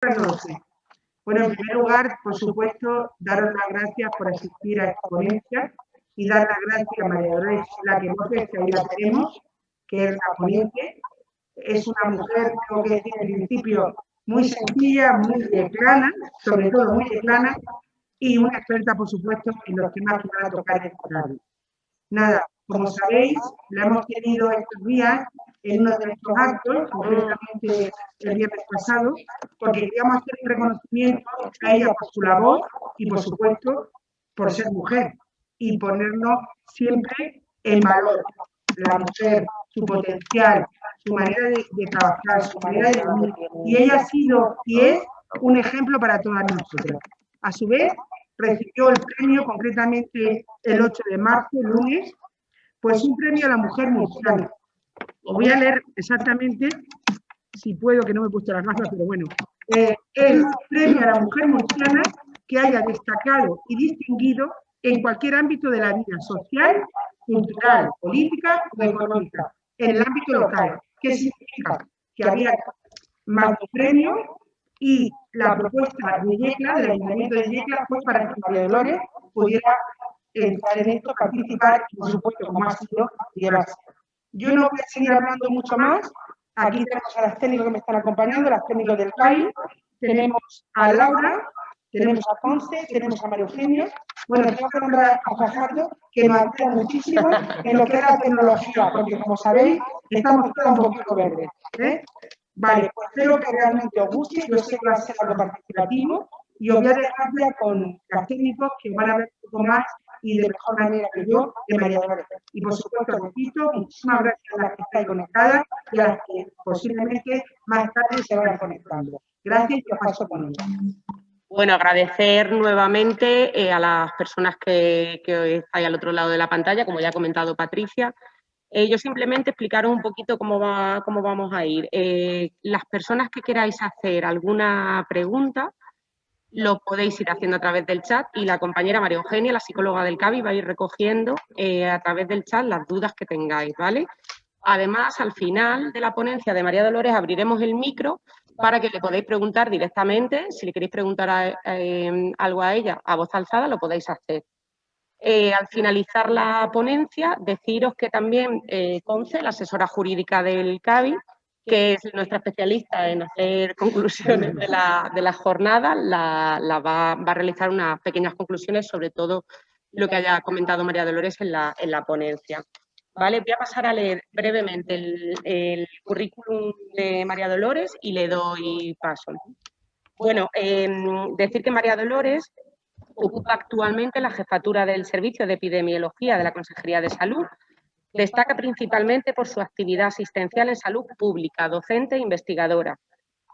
no lo sé. Bueno, en primer lugar, por supuesto, daros las gracias por asistir a esta ponencia y dar las gracias a María Dolores Laquemose, que ahí la tenemos, que es la ponente. Es una mujer, tengo que decir en principio, muy sencilla, muy declana, sobre todo muy declana, y una experta, por supuesto, en los temas que van a tocar en esta tarde. Nada, como sabéis, la hemos tenido estos días en uno de nuestros actos, concretamente el viernes pasado, porque queríamos hacer un reconocimiento a ella por su labor y, por supuesto, por ser mujer y ponernos siempre en valor la mujer, su potencial, su manera de trabajar, su manera de vivir. Y ella ha sido y es un ejemplo para todas nosotras. A su vez, recibió el premio, concretamente el 8 de marzo, lunes, pues un premio a la mujer murciana. Os voy a leer exactamente, si puedo, que no me he puesto las gafas, pero bueno. El premio a la mujer murciana que haya destacado y distinguido en cualquier ámbito de la vida social, cultural, política o económica, en el ámbito local. ¿Qué significa? Que había más de premio y la propuesta de Yecla, del Ayuntamiento de Yecla, fue para que María Dolores pudiera entrar en esto, participar y, por supuesto, como ha sido, llevarse. Yo no voy a seguir hablando mucho más. Aquí tenemos a las técnicos que me están acompañando, las técnicos del CAI. Tenemos a Laura, tenemos a Ponce, tenemos a María Eugenia. Bueno, tengo que nombrar a Fajardo, que nos ayuda muchísimo en lo que es la tecnología, porque como sabéis, estamos todos un poquito verdes. Vale, pues espero que realmente os guste. Yo sé que va a ser algo participativo y os voy a dejar ya con los técnicos que van a ver un poco más y de mejor manera que yo de María Dolores. Y por supuesto, repito, muchísimas gracias a las que estáis conectadas y a las que posiblemente más tarde se vayan conectando. Gracias y os paso con ella. Bueno, agradecer nuevamente a las personas que estáis al otro lado de la pantalla, como ya ha comentado Patricia. Yo simplemente explicaros un poquito cómo vamos a ir. Las personas que queráis hacer alguna pregunta, lo podéis ir haciendo a través del chat y la compañera María Eugenia, la psicóloga del CABI, va a ir recogiendo a través del chat las dudas que tengáis, ¿vale? Además, al final de la ponencia de María Dolores abriremos el micro para que le podáis preguntar directamente. Si le queréis preguntar algo a ella a voz alzada, lo podéis hacer. Al finalizar la ponencia, deciros que también Conce, la asesora jurídica del CABI, que es nuestra especialista en hacer conclusiones de la jornada, va a realizar unas pequeñas conclusiones sobre todo lo que haya comentado María Dolores en la ponencia. ¿Vale? Voy a pasar a leer brevemente el currículum de María Dolores y le doy paso. Bueno, decir que María Dolores ocupa actualmente la jefatura del Servicio de Epidemiología de la Consejería de Salud. Destaca principalmente por su actividad asistencial en salud pública, docente e investigadora.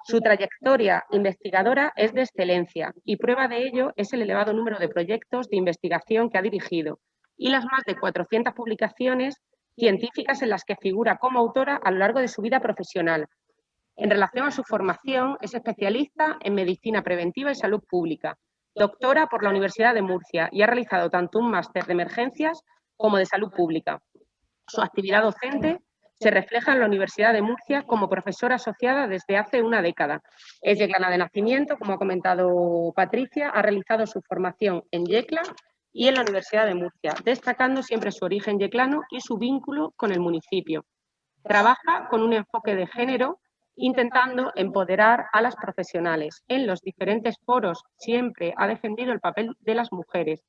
Su trayectoria investigadora es de excelencia y prueba de ello es el elevado número de proyectos de investigación que ha dirigido y las más de 400 publicaciones científicas en las que figura como autora a lo largo de su vida profesional. En relación a su formación, es especialista en medicina preventiva y salud pública, doctora por la Universidad de Murcia y ha realizado tanto un máster de emergencias como de salud pública. Su actividad docente se refleja en la Universidad de Murcia como profesora asociada desde hace una década. Es yeclana de nacimiento, como ha comentado Patricia, ha realizado su formación en Yecla y en la Universidad de Murcia, destacando siempre su origen yeclano y su vínculo con el municipio. Trabaja con un enfoque de género, intentando empoderar a las profesionales. En los diferentes foros siempre ha defendido el papel de las mujeres,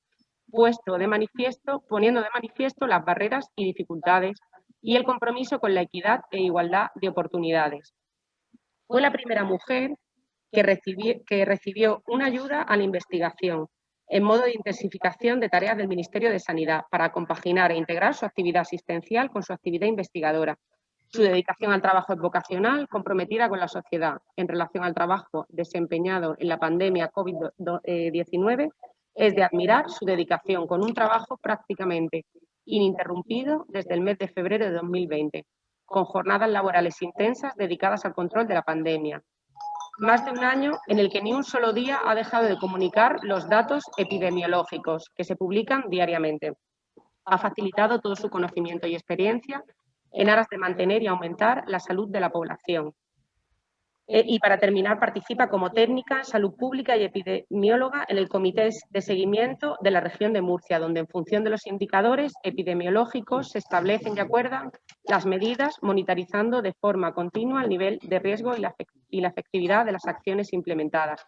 poniendo de manifiesto las barreras y dificultades y el compromiso con la equidad e igualdad de oportunidades. Fue la primera mujer que recibió una ayuda a la investigación en modo de intensificación de tareas del Ministerio de Sanidad para compaginar e integrar su actividad asistencial con su actividad investigadora. Su dedicación al trabajo es vocacional, comprometida con la sociedad. En relación al trabajo desempeñado en la pandemia COVID-19, es de admirar su dedicación con un trabajo prácticamente ininterrumpido desde el mes de febrero de 2020, con jornadas laborales intensas dedicadas al control de la pandemia. Más de un año en el que ni un solo día ha dejado de comunicar los datos epidemiológicos que se publican diariamente. Ha facilitado todo su conocimiento y experiencia en aras de mantener y aumentar la salud de la población. Y para terminar, participa como técnica en salud pública y epidemióloga en el Comité de Seguimiento de la región de Murcia, donde en función de los indicadores epidemiológicos se establecen y acuerdan las medidas, monitorizando de forma continua el nivel de riesgo y la efectividad de las acciones implementadas.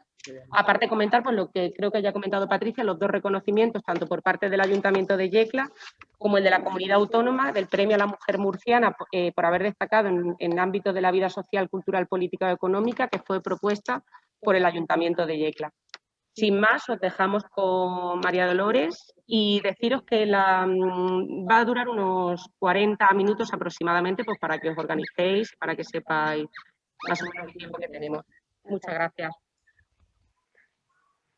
Aparte, comentar, pues lo que creo que ya ha comentado Patricia, los 2 reconocimientos, tanto por parte del Ayuntamiento de Yecla como el de la Comunidad Autónoma, del Premio a la Mujer Murciana por haber destacado en ámbitos de la vida social, cultural, política o económica, que fue propuesta por el Ayuntamiento de Yecla. Sin más, os dejamos con María Dolores y deciros que va a durar unos 40 minutos aproximadamente, pues para que os organicéis, para que sepáis más o menos el tiempo que tenemos. Muchas gracias.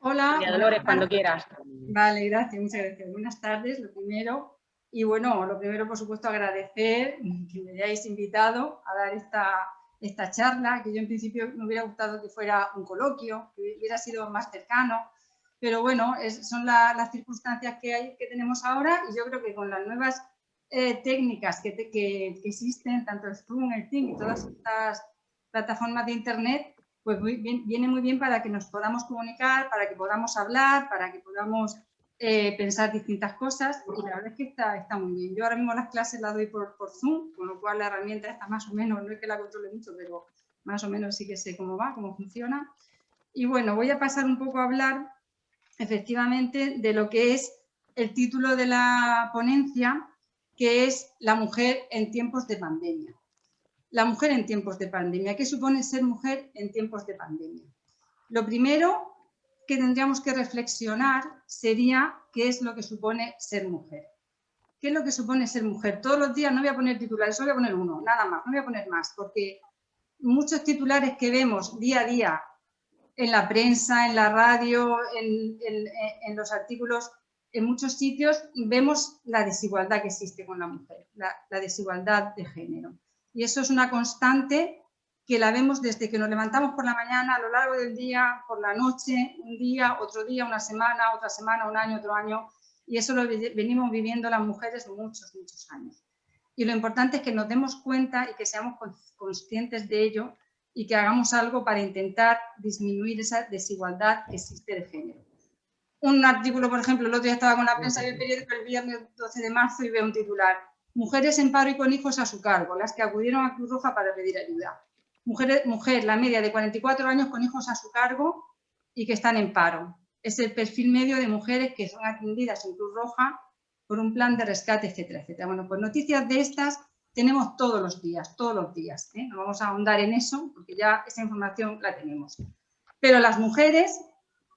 Hola. María Dolores, cuando quieras. Vale, gracias, muchas gracias. Buenas tardes, lo primero. Y bueno, lo primero, por supuesto, agradecer que me hayáis invitado a dar esta charla, que yo en principio me hubiera gustado que fuera un coloquio, que hubiera sido más cercano, pero bueno, son las circunstancias que tenemos ahora, y yo creo que con las nuevas técnicas que existen, tanto el Zoom, el Team y todas estas plataformas de Internet, pues viene muy bien para que nos podamos comunicar, para que podamos hablar, para que podamos pensar distintas cosas, y la verdad es que está muy bien. Yo ahora mismo las clases las doy por Zoom, con lo cual la herramienta está más o menos, no es que la controle mucho, pero más o menos sí que sé cómo va, cómo funciona. Y bueno, voy a pasar un poco a hablar efectivamente de lo que es el título de la ponencia, que es La mujer en tiempos de pandemia. La mujer en tiempos de pandemia. ¿Qué supone ser mujer en tiempos de pandemia? Lo primero que tendríamos que reflexionar sería qué es lo que supone ser mujer. ¿Qué es lo que supone ser mujer? Todos los días no voy a poner titulares, solo voy a poner uno, nada más, no voy a poner más, porque muchos titulares que vemos día a día en la prensa, en la radio, en los artículos, en muchos sitios vemos la desigualdad que existe con la mujer, la desigualdad de género. Y eso es una constante que la vemos desde que nos levantamos por la mañana, a lo largo del día, por la noche, un día, otro día, una semana, otra semana, un año, otro año. Y eso lo venimos viviendo las mujeres muchos, muchos años. Y lo importante es que nos demos cuenta y que seamos conscientes de ello y que hagamos algo para intentar disminuir esa desigualdad que existe de género. Un artículo, por ejemplo, el otro día estaba con la prensa del periódico el viernes 12 de marzo y veo un titular: mujeres en paro y con hijos a su cargo, las que acudieron a Cruz Roja para pedir ayuda. Mujer, la media de 44 años con hijos a su cargo y que están en paro. Es el perfil medio de mujeres que son atendidas en Cruz Roja por un plan de rescate, etcétera, etcétera. Bueno, pues noticias de estas tenemos todos los días, ¿eh? No vamos a ahondar en eso porque ya esa información la tenemos. Pero las mujeres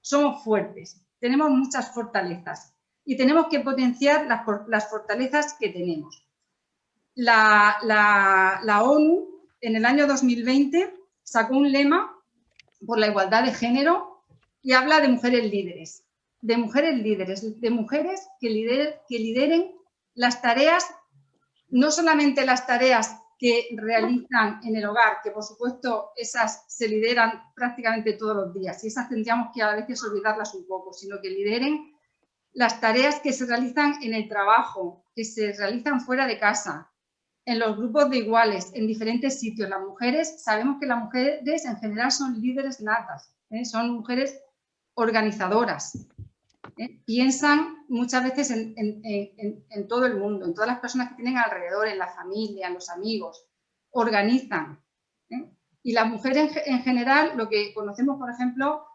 somos fuertes, tenemos muchas fortalezas y tenemos que potenciar las fortalezas que tenemos. La ONU en el año 2020 sacó un lema por la igualdad de género y habla de mujeres líderes, de mujeres que lideren las tareas, no solamente las tareas que realizan en el hogar, que por supuesto esas se lideran prácticamente todos los días y esas tendríamos que a veces olvidarlas un poco, sino que lideren las tareas que se realizan en el trabajo, que se realizan fuera de casa, en los grupos de iguales, en diferentes sitios. Las mujeres, sabemos que las mujeres en general son líderes natas, son mujeres organizadoras. Piensan muchas veces en todo el mundo, en todas las personas que tienen alrededor, en la familia, en los amigos, organizan. Y las mujeres en general, lo que conocemos, por ejemplo,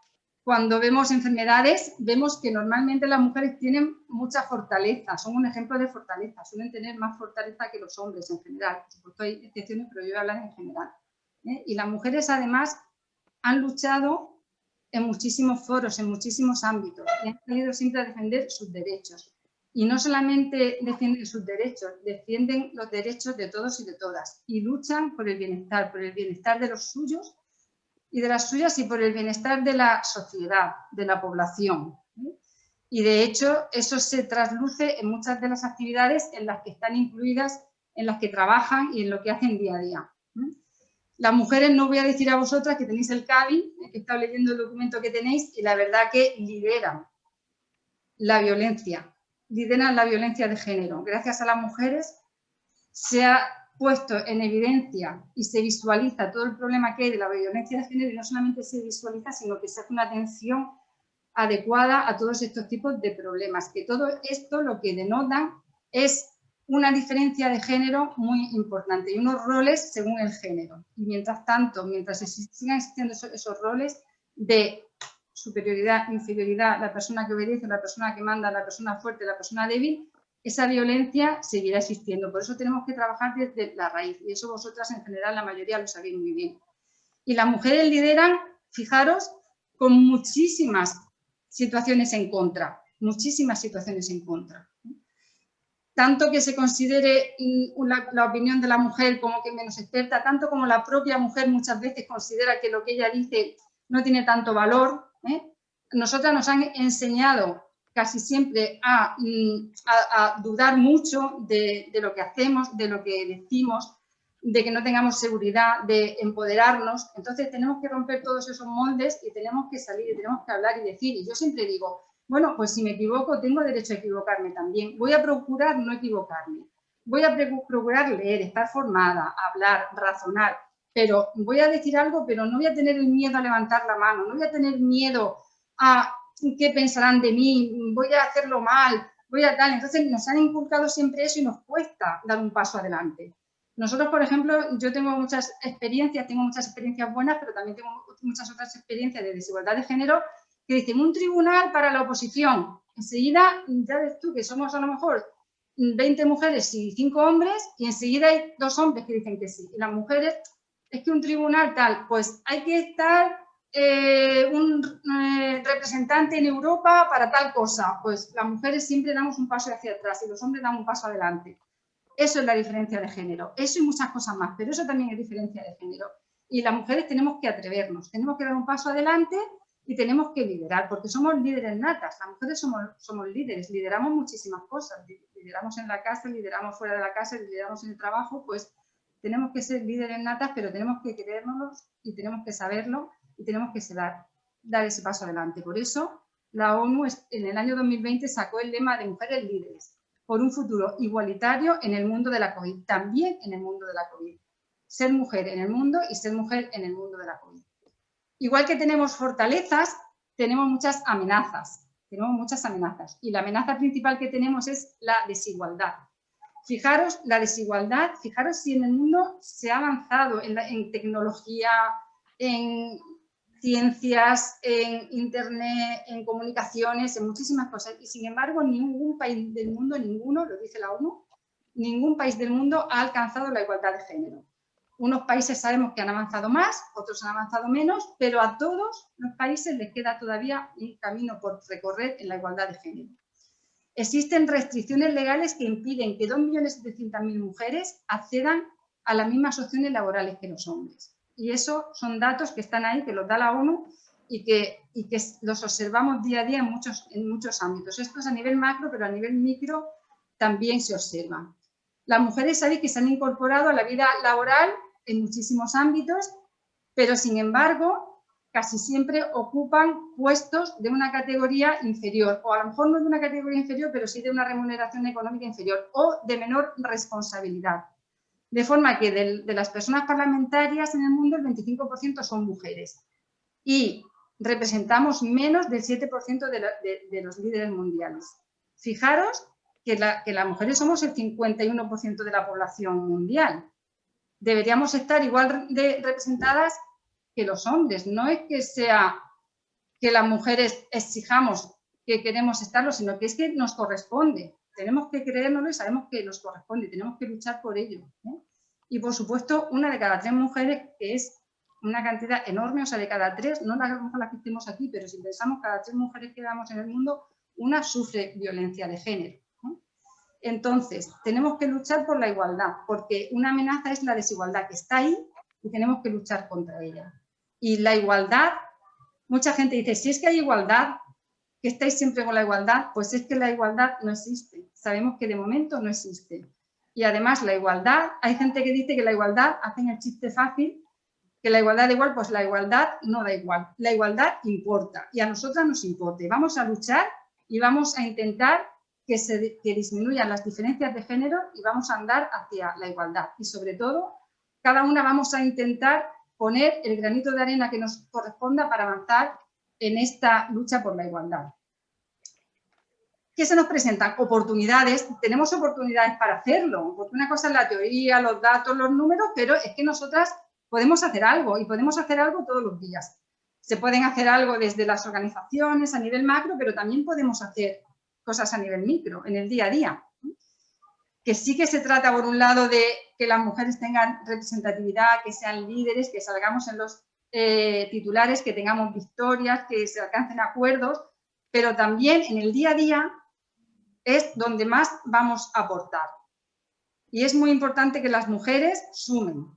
cuando vemos enfermedades, vemos que normalmente las mujeres tienen mucha fortaleza, son un ejemplo de fortaleza, suelen tener más fortaleza que los hombres en general. Por supuesto hay excepciones, pero yo voy a hablar en general. Y las mujeres además han luchado en muchísimos foros, en muchísimos ámbitos, y han salido siempre a defender sus derechos. Y no solamente defienden sus derechos, defienden los derechos de todos y de todas, y luchan por el bienestar de los suyos y de las suyas y por el bienestar de la sociedad, de la población. Y de hecho eso se trasluce en muchas de las actividades en las que están incluidas, en las que trabajan y en lo que hacen día a día. Las mujeres, no voy a decir a vosotras que tenéis el CABI, que he estado leyendo el documento que tenéis, y la verdad que lideran la violencia de género. Gracias a las mujeres se ha puesto en evidencia y se visualiza todo el problema que hay de la violencia de género, y no solamente se visualiza, sino que se hace una atención adecuada a todos estos tipos de problemas, que todo esto lo que denotan es una diferencia de género muy importante y unos roles según el género. Y mientras tanto, mientras sigan existiendo esos roles de superioridad, inferioridad, la persona que obedece, la persona que manda, la persona fuerte, la persona débil, esa violencia seguirá existiendo. Por eso tenemos que trabajar desde la raíz, y eso vosotras en general la mayoría lo sabéis muy bien. Y las mujeres lideran, fijaros, con muchísimas situaciones en contra, muchísimas situaciones en contra. Tanto que se considere la opinión de la mujer como que menos experta, tanto como la propia mujer muchas veces considera que lo que ella dice no tiene tanto valor. Nosotras nos han enseñado casi siempre a dudar mucho de lo que hacemos, de lo que decimos, de que no tengamos seguridad, de empoderarnos. Entonces tenemos que romper todos esos moldes y tenemos que salir y tenemos que hablar y decir. Y yo siempre digo, bueno, pues si me equivoco, tengo derecho a equivocarme también. Voy a procurar no equivocarme. Voy a procurar leer, estar formada, hablar, razonar. Pero voy a decir algo, pero no voy a tener el miedo a levantar la mano, no voy a tener miedo a qué pensarán de mí, voy a hacerlo mal, voy a tal. Entonces nos han inculcado siempre eso y nos cuesta dar un paso adelante. Nosotros, por ejemplo, yo tengo muchas experiencias buenas, pero también tengo muchas otras experiencias de desigualdad de género que dicen un tribunal para la oposición. Enseguida, ya ves tú que somos a lo mejor 20 mujeres y 5 hombres y enseguida hay 2 hombres que dicen que sí. Y las mujeres, es que un tribunal tal, pues hay que estar un representante en Europa para tal cosa. Pues las mujeres siempre damos un paso hacia atrás y los hombres dan un paso adelante. Eso es la diferencia de género. Eso y muchas cosas más, pero eso también es diferencia de género. Y las mujeres tenemos que atrevernos, tenemos que dar un paso adelante y tenemos que liderar, porque somos líderes natas. Las mujeres somos líderes, lideramos muchísimas cosas. Lideramos en la casa, lideramos fuera de la casa, lideramos en el trabajo, pues tenemos que ser líderes natas, pero tenemos que creérnoslo y tenemos que saberlo y tenemos que dar ese paso adelante. Por eso la ONU en el año 2020 sacó el lema de mujeres líderes, por un futuro igualitario en el mundo de la COVID, también en el mundo de la COVID. Ser mujer en el mundo y ser mujer en el mundo de la COVID. Igual que tenemos fortalezas, tenemos muchas amenazas. Y la amenaza principal que tenemos es la desigualdad. Fijaros la desigualdad, fijaros si en el mundo se ha avanzado en tecnología, en ciencias, en internet, en comunicaciones, en muchísimas cosas. Y sin embargo, ningún país del mundo, ninguno, lo dice la ONU, ningún país del mundo ha alcanzado la igualdad de género. Unos países sabemos que han avanzado más, otros han avanzado menos, pero a todos los países les queda todavía un camino por recorrer en la igualdad de género. Existen restricciones legales que impiden que 2.700.000 mujeres accedan a las mismas opciones laborales que los hombres. Y eso son datos que están ahí, que los da la ONU y que los observamos día a día en muchos ámbitos. Esto es a nivel macro, pero a nivel micro también se observa. Las mujeres sabéis que se han incorporado a la vida laboral en muchísimos ámbitos, pero sin embargo casi siempre ocupan puestos de una categoría inferior, o a lo mejor no de una categoría inferior, pero sí de una remuneración económica inferior o de menor responsabilidad. De forma que de las personas parlamentarias en el mundo el 25% son mujeres y representamos menos del 7% de los líderes mundiales. Fijaros que las mujeres somos el 51% de la población mundial. Deberíamos estar igual de representadas que los hombres. No es que sea que las mujeres exijamos que queremos estarlo, sino que es que nos corresponde. Tenemos que creérnoslo y sabemos que nos corresponde, tenemos que luchar por ello. Y por supuesto, 1 de cada 3 mujeres, que es una cantidad enorme, o sea, de cada 3, no las que estemos aquí, pero si pensamos cada 3 mujeres que damos en el mundo, 1 sufre violencia de género. Entonces, tenemos que luchar por la igualdad, porque una amenaza es la desigualdad que está ahí y tenemos que luchar contra ella. Y la igualdad, mucha gente dice, si es que hay igualdad, que estáis siempre con la igualdad, pues es que la igualdad no existe. Sabemos que de momento no existe. Y además la igualdad, hay gente que dice que la igualdad, hacen el chiste fácil, que la igualdad da igual, pues la igualdad no da igual. La igualdad importa y a nosotras nos importa. Y vamos a luchar y vamos a intentar que disminuyan las diferencias de género y vamos a andar hacia la igualdad. Y sobre todo, cada una vamos a intentar poner el granito de arena que nos corresponda para avanzar en esta lucha por la igualdad. ¿Qué se nos presentan? Oportunidades. Tenemos oportunidades para hacerlo, porque una cosa es la teoría, los datos, los números, pero es que nosotras podemos hacer algo y podemos hacer algo todos los días. Se pueden hacer algo desde las organizaciones a nivel macro, pero también podemos hacer cosas a nivel micro, en el día a día. Que sí que se trata, por un lado, de que las mujeres tengan representatividad, que sean líderes, que salgamos en los titulares, que tengamos victorias, que se alcancen acuerdos, pero también en el día a día es donde más vamos a aportar. Y es muy importante que las mujeres sumen,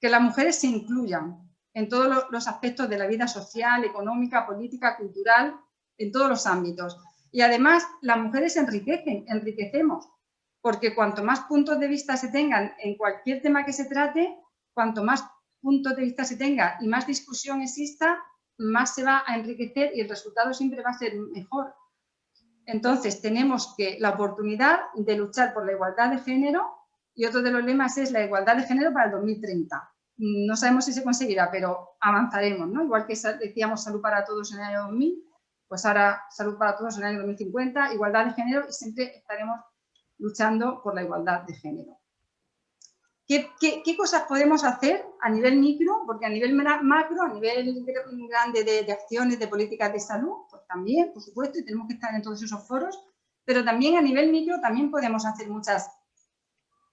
que las mujeres se incluyan en todos los aspectos de la vida social, económica, política, cultural, en todos los ámbitos. Y además, las mujeres enriquecemos, porque cuanto más puntos de vista se tengan en cualquier tema que se trate, cuanto más puntos de vista se tenga y más discusión exista, más se va a enriquecer y el resultado siempre va a ser mejor. Entonces, tenemos la oportunidad de luchar por la igualdad de género, y otro de los lemas es la igualdad de género para el 2030. No sabemos si se conseguirá, pero avanzaremos, ¿no? Igual que decíamos salud para todos en el año 2000, pues ahora salud para todos en el año 2050, igualdad de género, y siempre estaremos luchando por la igualdad de género. ¿Qué cosas podemos hacer a nivel micro? Porque a nivel macro, a nivel grande de acciones, de políticas de salud, pues también, por supuesto, y tenemos que estar en todos esos foros, pero también a nivel micro también podemos hacer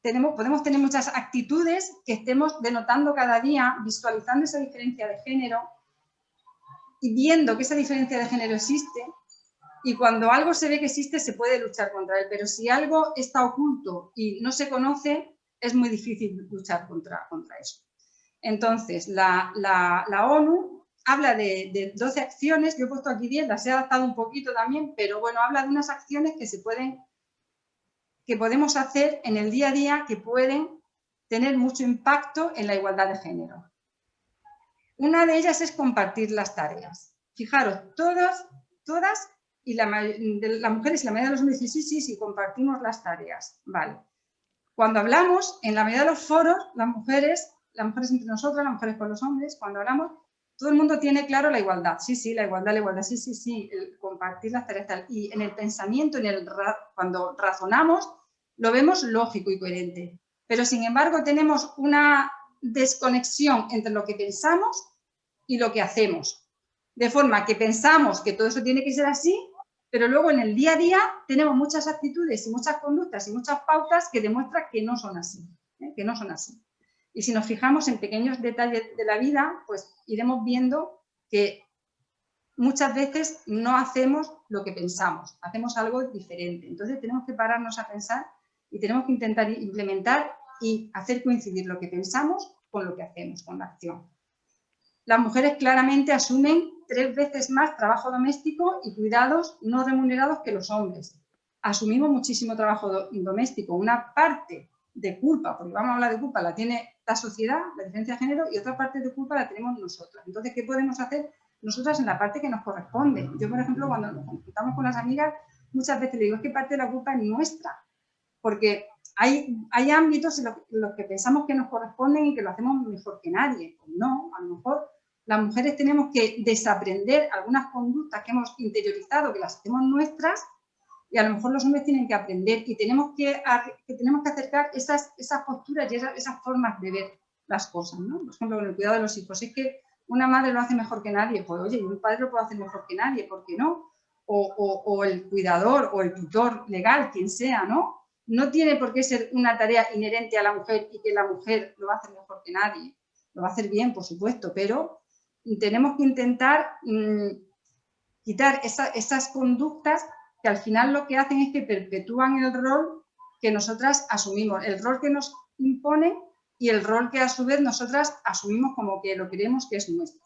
podemos tener muchas actitudes que estemos denotando cada día, visualizando esa diferencia de género y viendo que esa diferencia de género existe. Y cuando algo se ve que existe, se puede luchar contra él, pero si algo está oculto y no se conoce, es muy difícil luchar contra eso. Entonces, la ONU habla de 12 acciones, yo he puesto aquí 10, las he adaptado un poquito también, pero bueno, habla de unas acciones que podemos hacer en el día a día, que pueden tener mucho impacto en la igualdad de género. Una de ellas es compartir las tareas. Fijaros, todas, y las mujeres y la mayoría de los hombres dicen sí, compartimos las tareas. Vale. Cuando hablamos, en la mayoría de los foros, las mujeres entre nosotras, las mujeres con los hombres, cuando hablamos, todo el mundo tiene claro la igualdad. Sí, la igualdad, sí, el compartir las tareas tal. Y en el pensamiento, cuando razonamos, lo vemos lógico y coherente. Pero, sin embargo, tenemos una desconexión entre lo que pensamos y lo que hacemos. De forma que pensamos que todo eso tiene que ser así, pero luego en el día a día tenemos muchas actitudes y muchas conductas y muchas pautas que demuestran que no son así, que no son así. Y si nos fijamos en pequeños detalles de la vida, pues iremos viendo que muchas veces no hacemos lo que pensamos, hacemos algo diferente. Entonces tenemos que pararnos a pensar y tenemos que intentar implementar y hacer coincidir lo que pensamos con lo que hacemos, con la acción. Las mujeres claramente asumen 3 veces más trabajo doméstico y cuidados no remunerados que los hombres. Asumimos muchísimo trabajo doméstico, una parte de culpa, porque vamos a hablar de culpa, la tiene la sociedad, la diferencia de género, y otra parte de culpa la tenemos nosotras. Entonces, ¿qué podemos hacer nosotras en la parte que nos corresponde? Yo, por ejemplo, cuando nos juntamos con las amigas, muchas veces le digo, es que parte de la culpa es nuestra, porque hay ámbitos en los que pensamos que nos corresponden y que lo hacemos mejor que nadie. Pues no, a lo mejor las mujeres tenemos que desaprender algunas conductas que hemos interiorizado, que las hacemos nuestras, y a lo mejor los hombres tienen que aprender y tenemos que acercar esas posturas y esas formas de ver las cosas, ¿no? Por ejemplo, con el cuidado de los hijos. Es que una madre lo hace mejor que nadie. Pues oye, y un padre lo puede hacer mejor que nadie, ¿por qué no? O el cuidador o el tutor legal, quien sea, ¿no? No tiene por qué ser una tarea inherente a la mujer y que la mujer lo va a hacer mejor que nadie. Lo va a hacer bien, por supuesto, pero tenemos que intentar quitar esas conductas que al final lo que hacen es que perpetúan el rol que nosotras asumimos, el rol que nos imponen y el rol que a su vez nosotras asumimos como que lo creemos que es nuestro.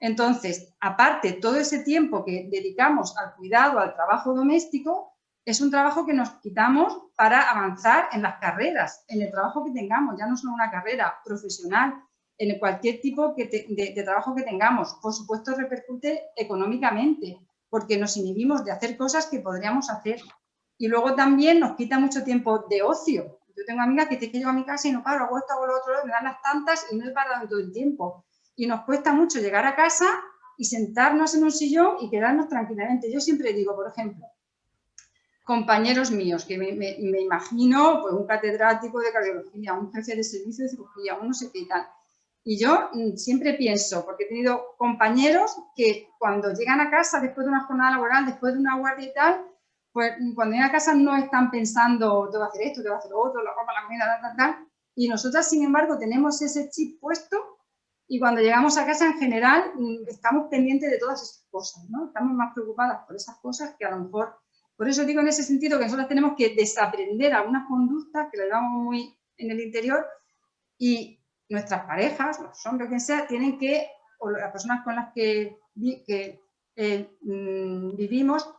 Entonces, aparte, todo ese tiempo que dedicamos al cuidado, al trabajo doméstico, es un trabajo que nos quitamos para avanzar en las carreras, en el trabajo que tengamos, ya no solo una carrera profesional, en cualquier tipo de trabajo que tengamos. Por supuesto, repercute económicamente, porque nos inhibimos de hacer cosas que podríamos hacer Y luego también nos quita mucho tiempo de ocio. Yo tengo amigas que dicen que llego a mi casa y no paro, hago esto, hago lo otro, me dan las tantas y no es para todo el tiempo. Y nos cuesta mucho llegar a casa y sentarnos en un sillón y quedarnos tranquilamente. Yo siempre digo, por ejemplo, compañeros míos, que me imagino pues, un catedrático de cardiología, un jefe de servicio de cirugía, un no sé qué y tal. Y yo siempre pienso, porque he tenido compañeros que cuando llegan a casa después de una jornada laboral, después de una guardia y tal, pues cuando llegan a casa no están pensando, te voy a hacer esto, te voy a hacer lo otro, la ropa, la comida, tal. Y nosotras, sin embargo, tenemos ese chip puesto y cuando llegamos a casa, en general, estamos pendientes de todas esas cosas, ¿no? Estamos más preocupadas por esas cosas que a lo mejor... Por eso digo en ese sentido que nosotros tenemos que desaprender algunas conductas que las llevamos muy en el interior y nuestras parejas, los hombres, quien sea, tienen que, o las personas con las que vivimos,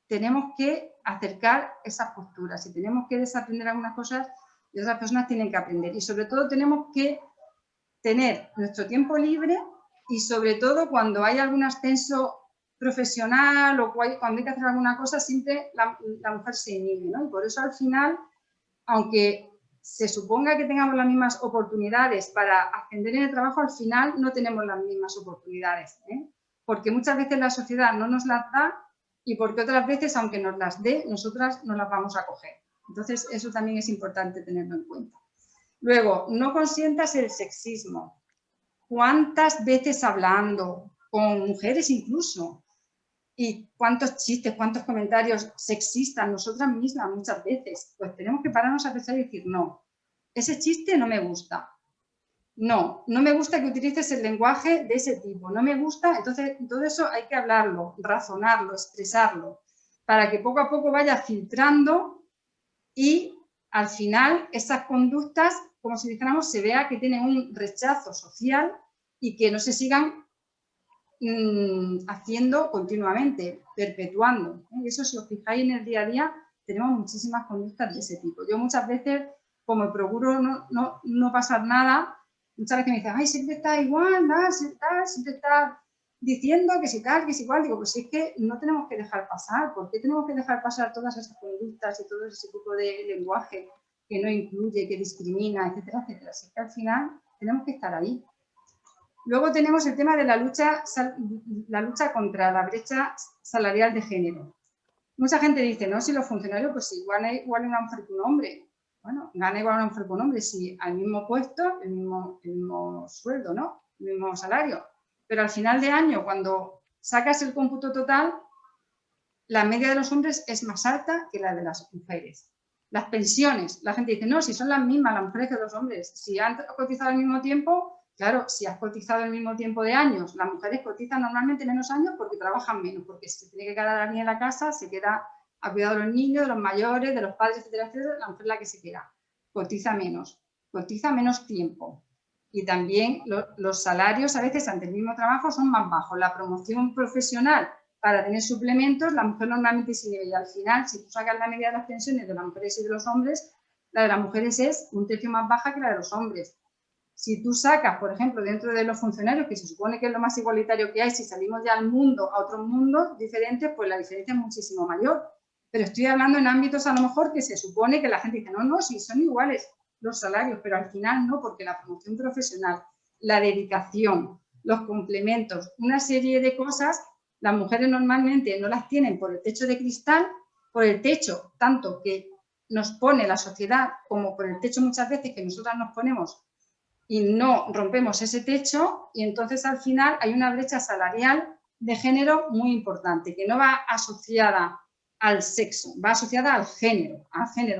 tenemos que acercar esas posturas y tenemos que desaprender algunas cosas y otras personas tienen que aprender. Y sobre todo tenemos que tener nuestro tiempo libre y sobre todo cuando hay algún ascenso profesional o cuando hay que hacer alguna cosa, siempre la mujer se inhibe, ¿no? Y por eso al final, aunque se suponga que tengamos las mismas oportunidades para ascender en el trabajo, al final no tenemos las mismas oportunidades, ¿eh? Porque muchas veces la sociedad no nos las da y porque otras veces, aunque nos las dé, nosotras no las vamos a coger. Entonces, eso también es importante tenerlo en cuenta. Luego, no consientas el sexismo. ¿Cuántas veces hablando, con mujeres incluso, y cuántos chistes, cuántos comentarios sexistas nosotras mismas muchas veces? Pues tenemos que pararnos a pensar y decir, no, ese chiste no me gusta. No, no me gusta que utilices el lenguaje de ese tipo, no me gusta. Entonces, todo eso hay que hablarlo, razonarlo, expresarlo, para que poco a poco vaya filtrando y al final esas conductas, como si dijéramos, se vea que tienen un rechazo social y que no se sigan haciendo continuamente, perpetuando. Y eso, si os fijáis en el día a día, tenemos muchísimas conductas de ese tipo. Yo muchas veces, como procuro no pasar nada, muchas veces me dicen, ay, siempre está igual, nada, siempre está diciendo que si tal, que si igual. Digo, pues es que no tenemos que dejar pasar. ¿Por qué tenemos que dejar pasar todas esas conductas y todo ese tipo de lenguaje que no incluye, que discrimina, etcétera, etcétera? Así que al final tenemos que estar ahí. Luego tenemos el tema de la lucha contra la brecha salarial de género. Mucha gente dice, no, si los funcionarios, pues igual una mujer que un hombre. Bueno, gana igual una mujer que un hombre, si al mismo puesto, el mismo sueldo, ¿no? El mismo salario. Pero al final de año, cuando sacas el cómputo total, la media de los hombres es más alta que la de las mujeres. Las pensiones, la gente dice, no, si son las mismas las mujeres que los hombres, si han cotizado al mismo tiempo. Claro, si has cotizado el mismo tiempo de años, las mujeres cotizan normalmente menos años porque trabajan menos, porque si se tiene que quedar alguien en la casa, se queda a cuidado de los niños, de los mayores, de los padres, etcétera, etcétera, la mujer es la que se queda. Cotiza menos tiempo. Y también los salarios a veces ante el mismo trabajo son más bajos. La promoción profesional para tener suplementos, la mujer normalmente se lleva y al final, si tú sacas la media de las pensiones de las mujeres y de los hombres, la de las mujeres es un tercio más baja que la de los hombres. Si tú sacas, por ejemplo, dentro de los funcionarios, que se supone que es lo más igualitario que hay, si salimos ya al mundo, a otros mundos diferentes, pues la diferencia es muchísimo mayor. Pero estoy hablando en ámbitos a lo mejor que se supone que la gente dice, no, sí, son iguales los salarios, pero al final no, porque la promoción profesional, la dedicación, los complementos, una serie de cosas, las mujeres normalmente no las tienen por el techo de cristal, por el techo tanto que nos pone la sociedad como por el techo muchas veces que nosotras nos ponemos y no rompemos ese techo y entonces al final hay una brecha salarial de género muy importante, que no va asociada al sexo, va asociada al género.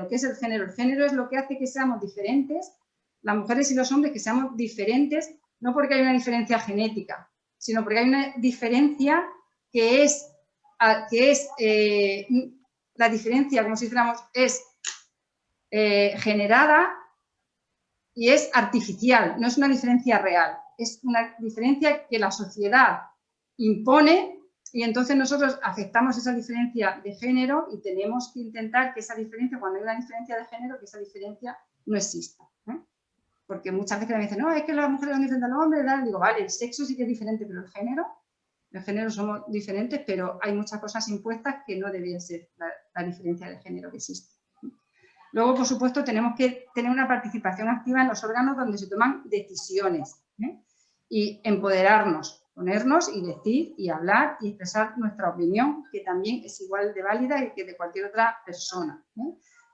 ¿Qué es el género? El género es lo que hace que seamos diferentes, las mujeres y los hombres, que seamos diferentes, no porque hay una diferencia genética, sino porque hay una diferencia que es la diferencia, como si dijéramos, es generada y es artificial, no es una diferencia real, es una diferencia que la sociedad impone y entonces nosotros aceptamos esa diferencia de género y tenemos que intentar que esa diferencia, cuando hay una diferencia de género, que esa diferencia no exista. Porque muchas veces me dicen, no, es que las mujeres son diferentes a los hombres, ¿verdad? Digo, vale, el sexo sí que es diferente, pero el género, El género somos diferentes, pero hay muchas cosas impuestas que no debería ser la diferencia de género que existe. Luego, por supuesto, tenemos que tener una participación activa en los órganos donde se toman decisiones, y empoderarnos, ponernos y decir y hablar y expresar nuestra opinión, que también es igual de válida que de cualquier otra persona.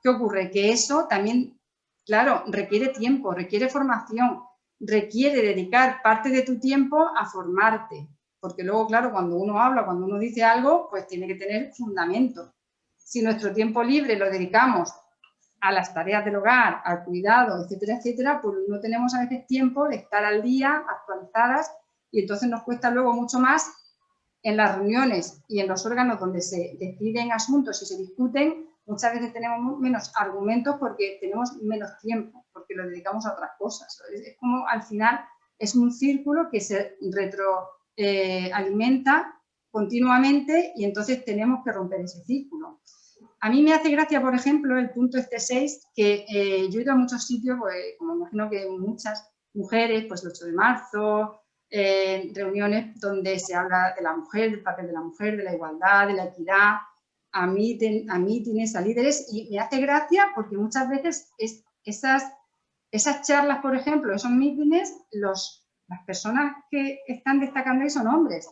¿Qué ocurre? Que eso también, claro, requiere tiempo, requiere formación, requiere dedicar parte de tu tiempo a formarte, porque luego, claro, cuando uno habla, cuando uno dice algo, pues tiene que tener fundamento. Si nuestro tiempo libre lo dedicamos a las tareas del hogar, al cuidado, etcétera, etcétera, pues no tenemos a veces tiempo de estar al día, actualizadas, y entonces nos cuesta luego mucho más en las reuniones y en los órganos donde se deciden asuntos y se discuten. Muchas veces tenemos menos argumentos porque tenemos menos tiempo, porque lo dedicamos a otras cosas. Es como, al final, es un círculo que se retroalimenta continuamente, y entonces tenemos que romper ese círculo. A mí me hace gracia, por ejemplo, el punto 6, que yo he ido a muchos sitios, pues, como imagino que muchas mujeres, pues el 8 de marzo, reuniones donde se habla de la mujer, del papel de la mujer, de la igualdad, de la equidad, a mítines, a líderes, y me hace gracia porque muchas veces esas charlas, por ejemplo, esos mítines, las personas que están destacando ahí son hombres.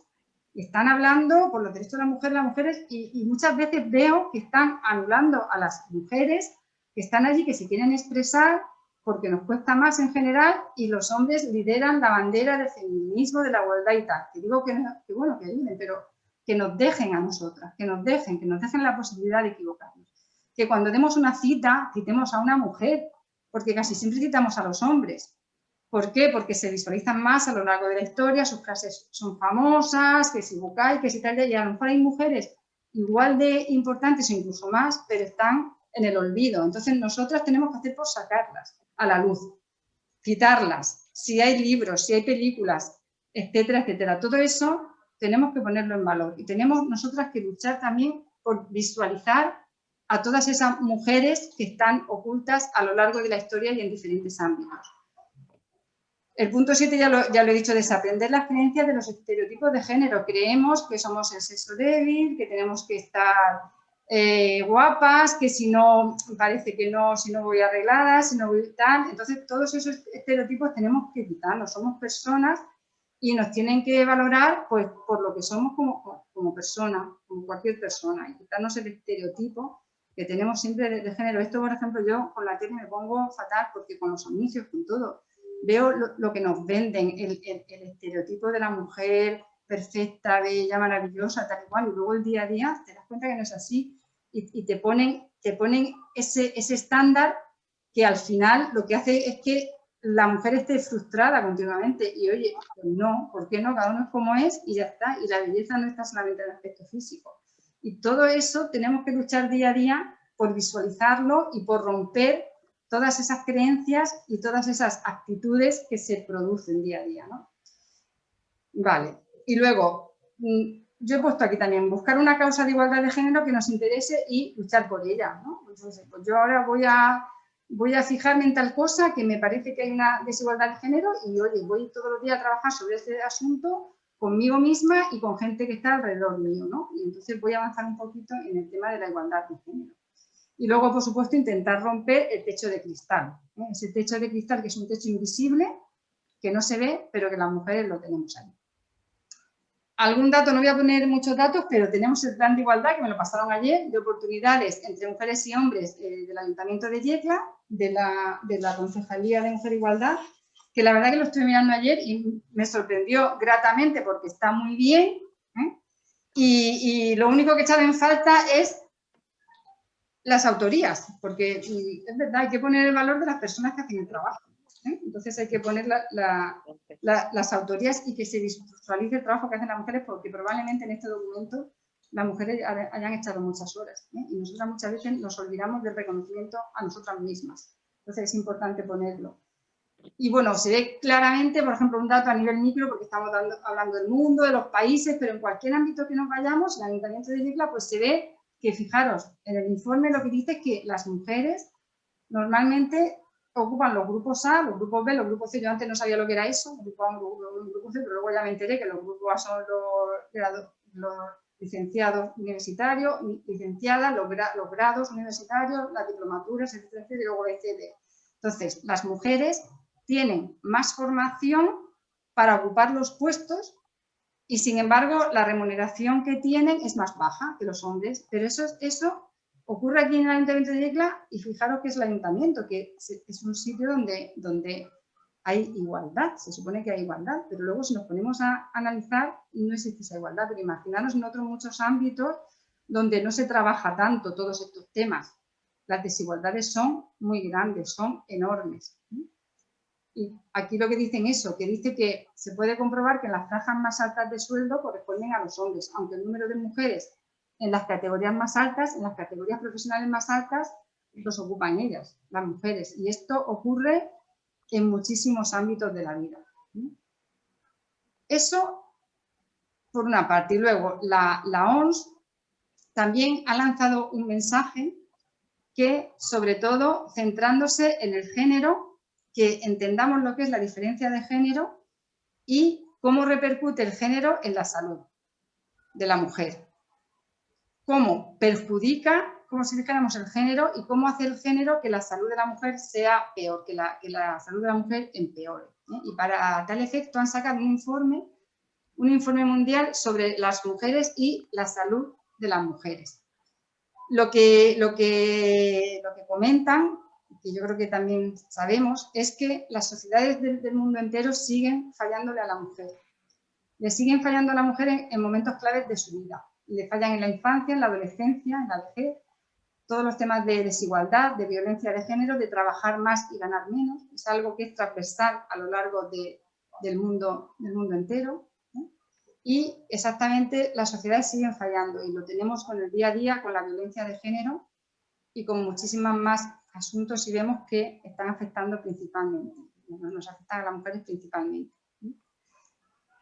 Están hablando por los derechos de las mujeres, y muchas veces veo que están anulando a las mujeres que están allí, que se quieren expresar porque nos cuesta más en general, y los hombres lideran la bandera del feminismo, de la igualdad y tal. Que digo que bueno, que ayuden, pero que nos dejen a nosotras, que nos dejen la posibilidad de equivocarnos. Que cuando demos una cita, citemos a una mujer, porque casi siempre citamos a los hombres. ¿Por qué? Porque se visualizan más a lo largo de la historia, sus frases son famosas, que si Bucay, que si tal, y a lo mejor hay mujeres igual de importantes o incluso más, pero están en el olvido. Entonces nosotras tenemos que hacer por sacarlas a la luz, citarlas, si hay libros, si hay películas, etcétera, etcétera. Todo eso tenemos que ponerlo en valor, y tenemos nosotras que luchar también por visualizar a todas esas mujeres que están ocultas a lo largo de la historia y en diferentes ámbitos. El punto 7 ya lo he dicho, desaprender las creencias de los estereotipos de género. Creemos que somos el sexo débil, que tenemos que estar guapas, que si no, parece que no, si no voy arreglada, si no voy tal. Entonces, todos esos estereotipos tenemos que quitarnos. Somos personas y nos tienen que valorar, pues, por lo que somos como personas, como cualquier persona, y quitarnos el estereotipo que tenemos siempre de género. Esto, por ejemplo, yo con la tele me pongo fatal, porque con los anuncios, con todo, veo lo que nos venden, el estereotipo de la mujer perfecta, bella, maravillosa, tal y cual, y luego el día a día te das cuenta que no es así, y te ponen ese estándar que al final lo que hace es que la mujer esté frustrada continuamente. Y oye, pues no, ¿por qué no? Cada uno es como es y ya está, y la belleza no está solamente en el aspecto físico. Y todo eso tenemos que luchar día a día por visualizarlo y por romper todas esas creencias y todas esas actitudes que se producen día a día, ¿no? Vale, y luego, yo he puesto aquí también, buscar una causa de igualdad de género que nos interese y luchar por ella, ¿no? Entonces, pues yo ahora voy a fijarme en tal cosa que me parece que hay una desigualdad de género, y oye, voy todos los días a trabajar sobre este asunto conmigo misma y con gente que está alrededor mío, ¿no? Y entonces voy a avanzar un poquito en el tema de la igualdad de género. Y luego, por supuesto, intentar romper el techo de cristal, ¿eh? Ese techo de cristal que es un techo invisible, que no se ve, pero que las mujeres lo tenemos ahí. Algún dato, no voy a poner muchos datos, pero tenemos el plan de igualdad, que me lo pasaron ayer, de oportunidades entre mujeres y hombres del Ayuntamiento de Yecla, de la Concejalía de Mujer e Igualdad, que la verdad que lo estuve mirando ayer y me sorprendió gratamente porque está muy bien, ¿eh? Y lo único que he echado en falta es las autorías, porque es verdad, hay que poner el valor de las personas que hacen el trabajo, ¿eh? Entonces hay que poner las autorías y que se visualice el trabajo que hacen las mujeres, porque probablemente en este documento las mujeres hayan echado muchas horas, ¿eh? Y nosotras muchas veces nos olvidamos del reconocimiento a nosotras mismas. Entonces es importante ponerlo. Y bueno, se ve claramente, por ejemplo, un dato a nivel micro, porque estamos hablando del mundo, de los países, pero en cualquier ámbito que nos vayamos, el Ayuntamiento de Yecla, pues se ve que, fijaros, en el informe lo que dice es que las mujeres normalmente ocupan los grupos A, los grupos B, los grupos C. Yo antes no sabía lo que era eso, grupo A, grupo C, pero luego ya me enteré que los grupos A son los licenciados universitarios, licenciadas, los grados universitarios, las diplomaturas, etcétera, y luego el ECD. Entonces, las mujeres tienen más formación para ocupar los puestos y, sin embargo, la remuneración que tienen es más baja que los hombres. Pero eso ocurre aquí en el Ayuntamiento de Yecla y fijaros que es el Ayuntamiento, que es un sitio donde hay igualdad, se supone que hay igualdad, pero luego si nos ponemos a analizar no existe esa igualdad, pero imaginaros en otros muchos ámbitos donde no se trabaja tanto todos estos temas. Las desigualdades son muy grandes, son enormes. Y aquí lo que dicen eso, que dice que se puede comprobar que en las franjas más altas de sueldo corresponden a los hombres, aunque el número de mujeres en las categorías más altas, en las categorías profesionales más altas, los ocupan ellas, las mujeres. Y esto ocurre en muchísimos ámbitos de la vida. Eso por una parte. Y luego la OMS también ha lanzado un mensaje que, sobre todo, centrándose en el género, que entendamos lo que es la diferencia de género y cómo repercute el género en la salud de la mujer. Cómo perjudica, como si dijéramos, el género y cómo hace el género que la salud de la mujer sea peor, que la salud de la mujer empeore. Y para tal efecto han sacado un informe mundial sobre las mujeres y la salud de las mujeres. Lo que comentan, que yo creo que también sabemos, es que las sociedades del mundo entero siguen fallándole a la mujer. Le siguen fallando a la mujer en momentos claves de su vida. Le fallan en la infancia, en la adolescencia, en la vejez. Todos los temas de desigualdad, de violencia de género, de trabajar más y ganar menos. Es algo que es transversal a lo largo del mundo entero. Y exactamente las sociedades siguen fallando y lo tenemos con el día a día, con la violencia de género y con muchísimas más asuntos y vemos que están afectando principalmente, nos afectan a las mujeres principalmente.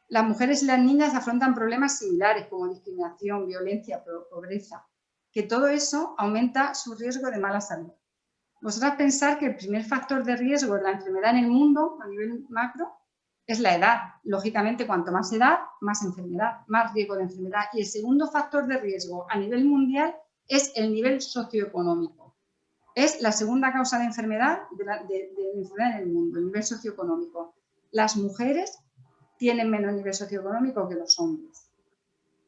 Las mujeres y las niñas afrontan problemas similares como discriminación, violencia, pobreza, que todo eso aumenta su riesgo de mala salud. Vosotras pensar que el primer factor de riesgo de la enfermedad en el mundo, a nivel macro, es la edad. Lógicamente, cuanto más edad, más enfermedad, más riesgo de enfermedad. Y el segundo factor de riesgo a nivel mundial es el nivel socioeconómico. Es la segunda causa de enfermedad en el mundo, el nivel socioeconómico. Las mujeres tienen menos nivel socioeconómico que los hombres.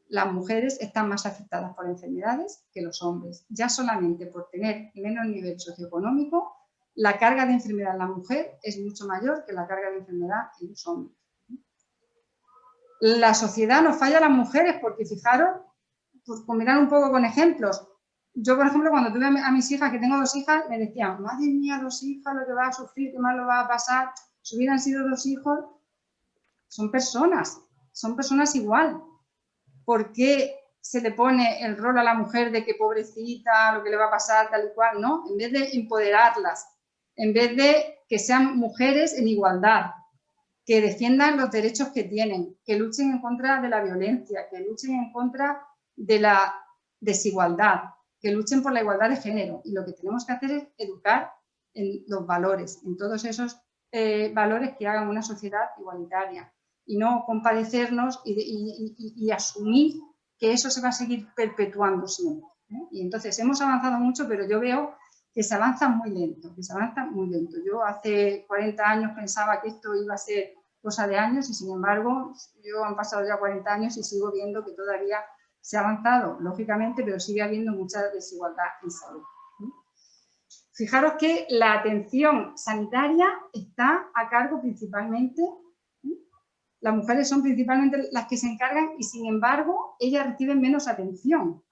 Las mujeres están más afectadas por enfermedades que los hombres. Ya solamente por tener menos nivel socioeconómico, la carga de enfermedad en la mujer es mucho mayor que la carga de enfermedad en los hombres. La sociedad nos falla a las mujeres porque, fijaros, pues mirar un poco con ejemplos. Yo, por ejemplo, cuando tuve a mis hijas, que tengo 2 hijas, me decían, madre mía, 2 hijas, lo que va a sufrir, qué mal lo va a pasar. Si hubieran sido 2 hijos, son personas igual. ¿Por qué se le pone el rol a la mujer de que pobrecita, lo que le va a pasar, tal y cual? No, en vez de empoderarlas, en vez de que sean mujeres en igualdad, que defiendan los derechos que tienen, que luchen en contra de la violencia, que luchen en contra de la desigualdad, que luchen por la igualdad de género. Y lo que tenemos que hacer es educar en los valores, en todos esos valores que hagan una sociedad igualitaria y no compadecernos y asumir que eso se va a seguir perpetuando siempre. Y entonces hemos avanzado mucho, pero yo veo que se avanza muy lento, Yo hace 40 años pensaba que esto iba a ser cosa de años y, sin embargo, han pasado ya 40 años y sigo viendo que todavía se ha avanzado, lógicamente, pero sigue habiendo mucha desigualdad en salud. Fijaros que la atención sanitaria está a cargo principalmente, las mujeres son principalmente las que se encargan y, sin embargo, ellas reciben menos atención.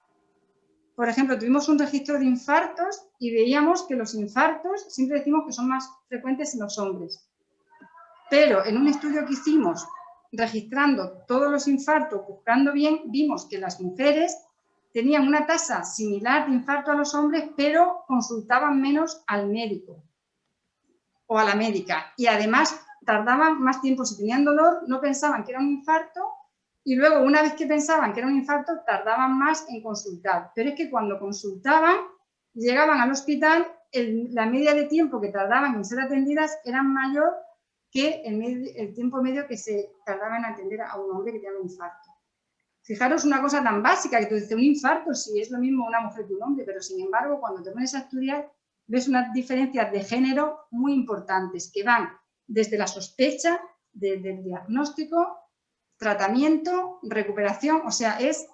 Por ejemplo, tuvimos un registro de infartos y veíamos que los infartos siempre decimos que son más frecuentes en los hombres. Pero en un estudio que hicimos, registrando todos los infartos, buscando bien, vimos que las mujeres tenían una tasa similar de infarto a los hombres, pero consultaban menos al médico o a la médica. Y además tardaban más tiempo. Si tenían dolor, no pensaban que era un infarto. Y luego, una vez que pensaban que era un infarto, tardaban más en consultar. Pero es que cuando consultaban, llegaban al hospital la media de tiempo que tardaban en ser atendidas era mayor que el tiempo medio que se tardaba en atender a un hombre que tenía un infarto. Fijaros una cosa tan básica, que tú dices, un infarto, sí, es lo mismo una mujer que un hombre, pero sin embargo, cuando te pones a estudiar, ves unas diferencias de género muy importantes, que van desde la sospecha, desde el diagnóstico, tratamiento, recuperación, o sea, es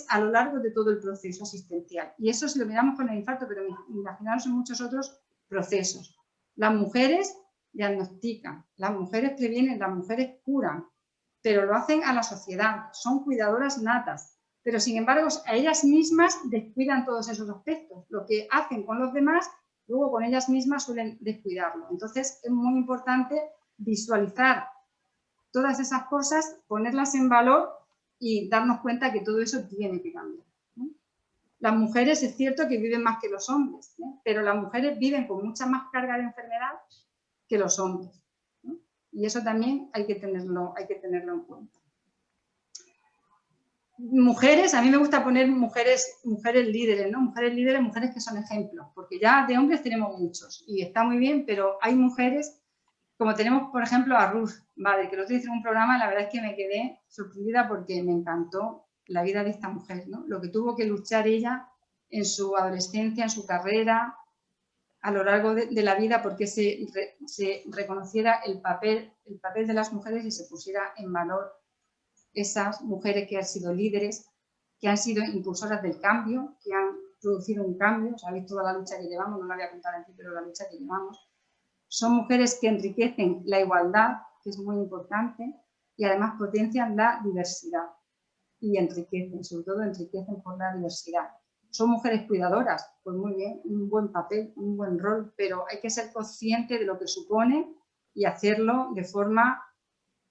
a lo largo de todo el proceso asistencial. Y eso si lo miramos con el infarto, pero imaginaros en muchos otros procesos. Las mujeres diagnostican, las mujeres previenen, las mujeres curan, pero lo hacen a la sociedad, son cuidadoras natas, pero sin embargo a ellas mismas descuidan todos esos aspectos. Lo que hacen con los demás, luego con ellas mismas suelen descuidarlo. Entonces es muy importante visualizar todas esas cosas, ponerlas en valor y darnos cuenta que todo eso tiene que cambiar, ¿no? Las mujeres es cierto que viven más que los hombres, ¿no? Pero las mujeres viven con mucha más carga de enfermedad que los hombres, ¿no? Y eso también hay que tenerlo en cuenta. Mujeres, a mí me gusta poner mujeres líderes, ¿no? Mujeres líderes, mujeres que son ejemplos, porque ya de hombres tenemos muchos y está muy bien, pero hay mujeres, como tenemos, por ejemplo, a Ruth, vale, que lo hice en un programa, la verdad es que me quedé sorprendida porque me encantó la vida de esta mujer, ¿no? Lo que tuvo que luchar ella en su adolescencia, en su carrera, a lo largo de la vida, porque se reconociera el papel de las mujeres y se pusiera en valor esas mujeres que han sido líderes, que han sido impulsoras del cambio, que han producido un cambio. Sabéis toda la lucha que llevamos, no la voy a contar aquí, pero la lucha que llevamos. Son mujeres que enriquecen la igualdad, que es muy importante, y además potencian la diversidad y enriquecen, sobre todo enriquecen por la diversidad. Son mujeres cuidadoras, pues muy bien, un buen papel, un buen rol, pero hay que ser consciente de lo que supone y hacerlo de forma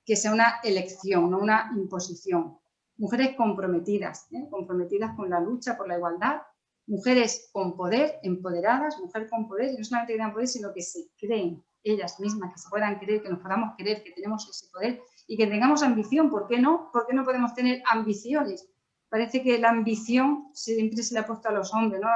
que sea una elección, no una imposición. Mujeres comprometidas, comprometidas con la lucha por la igualdad, mujeres con poder, empoderadas, mujeres con poder, y no solamente que tengan poder, sino que se creen ellas mismas, que se puedan creer, que nos podamos creer, que tenemos ese poder y que tengamos ambición. ¿Por qué no? ¿Por qué no podemos tener ambiciones? Parece que la ambición siempre se le ha puesto a los hombres, ¿no?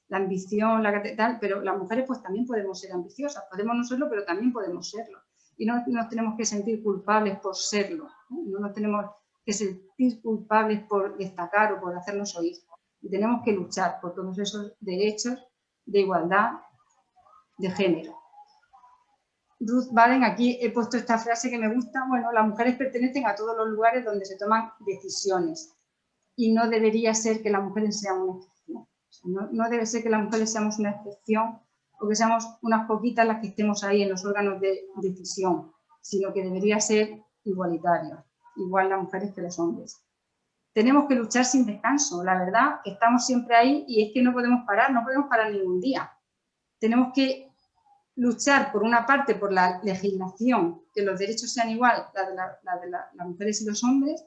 La ambición, tal, pero las mujeres pues también podemos ser ambiciosas, podemos no serlo, pero también podemos serlo. Y no nos tenemos que sentir culpables por serlo, no nos tenemos que sentir culpables por destacar o por hacernos oír. Y tenemos que luchar por todos esos derechos de igualdad de género. Ruth Baden, aquí he puesto esta frase que me gusta, bueno, las mujeres pertenecen a todos los lugares donde se toman decisiones y no debería ser que las mujeres sean una excepción. O sea, no debe ser que las mujeres seamos una excepción o que seamos unas poquitas las que estemos ahí en los órganos de decisión, sino que debería ser igualitario, igual las mujeres que los hombres. Tenemos que luchar sin descanso, la verdad, que estamos siempre ahí y es que no podemos parar ningún día. Tenemos que luchar, por una parte, por la legislación, que los derechos sean igual, la de las mujeres y los hombres,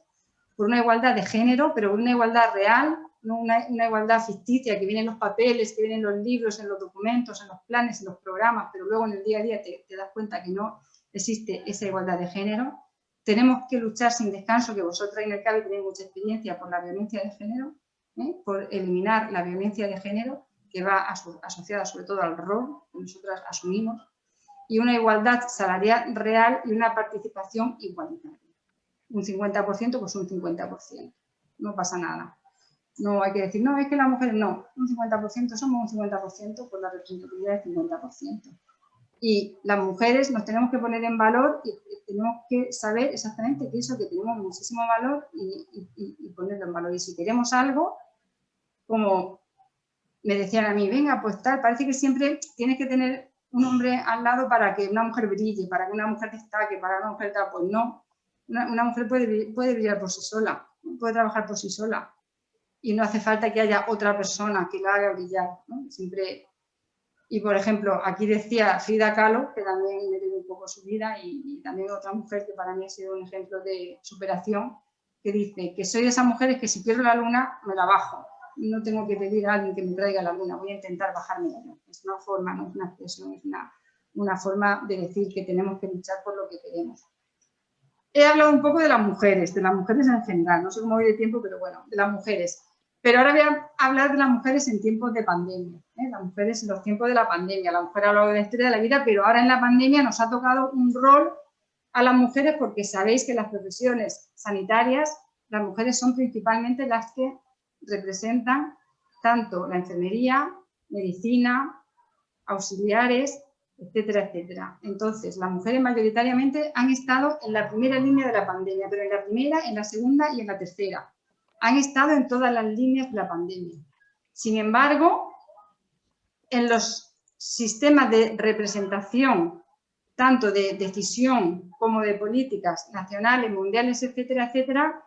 por una igualdad de género, pero una igualdad real, no una igualdad ficticia, que vienen en los papeles, que vienen en los libros, en los documentos, en los planes, en los programas, pero luego en el día a día te das cuenta que no existe esa igualdad de género. Tenemos que luchar sin descanso, que vosotras en el CABE tenéis mucha experiencia por la violencia de género, por eliminar la violencia de género, que va asociada sobre todo al rol que nosotras asumimos, y una igualdad salarial real y una participación igualitaria. Un 50%, pues un 50%. No pasa nada. No hay que decir, no, es que las mujeres no. Un 50%, somos un 50%, por la representatividad del 50%. Y las mujeres nos tenemos que poner en valor y tenemos que saber exactamente que eso, que tenemos muchísimo valor y ponerlo en valor. Y si queremos algo, como me decían a mí, venga, pues tal, parece que siempre tienes que tener un hombre al lado para que una mujer brille, para que una mujer destaque, para que una mujer tal, pues no. Una mujer puede brillar por sí sola, puede trabajar por sí sola y no hace falta que haya otra persona que la haga brillar, ¿no? Siempre. Y, por ejemplo, aquí decía Frida Kahlo, que también me dio un poco su vida, y también otra mujer que para mí ha sido un ejemplo de superación, que dice que soy de esas mujeres que si pierdo la luna, me la bajo. No tengo que pedir a alguien que me traiga la luna, voy a intentar bajármela yo. Es una forma, no es una expresión, es una forma de decir que tenemos que luchar por lo que queremos. He hablado un poco de las mujeres en general, no sé cómo voy de tiempo, pero bueno, de las mujeres. Pero ahora voy a hablar de las mujeres en tiempos de pandemia, las mujeres en los tiempos de la pandemia. La mujer ha hablado de la historia de la vida, pero ahora en la pandemia nos ha tocado un rol a las mujeres porque sabéis que en las profesiones sanitarias las mujeres son principalmente las que representan tanto la enfermería, medicina, auxiliares, etcétera, etcétera. Entonces, las mujeres mayoritariamente han estado en la primera línea de la pandemia, pero en la primera, en la segunda y en la tercera. Han estado en todas las líneas de la pandemia. Sin embargo, en los sistemas de representación, tanto de decisión como de políticas nacionales, mundiales, etcétera, etcétera,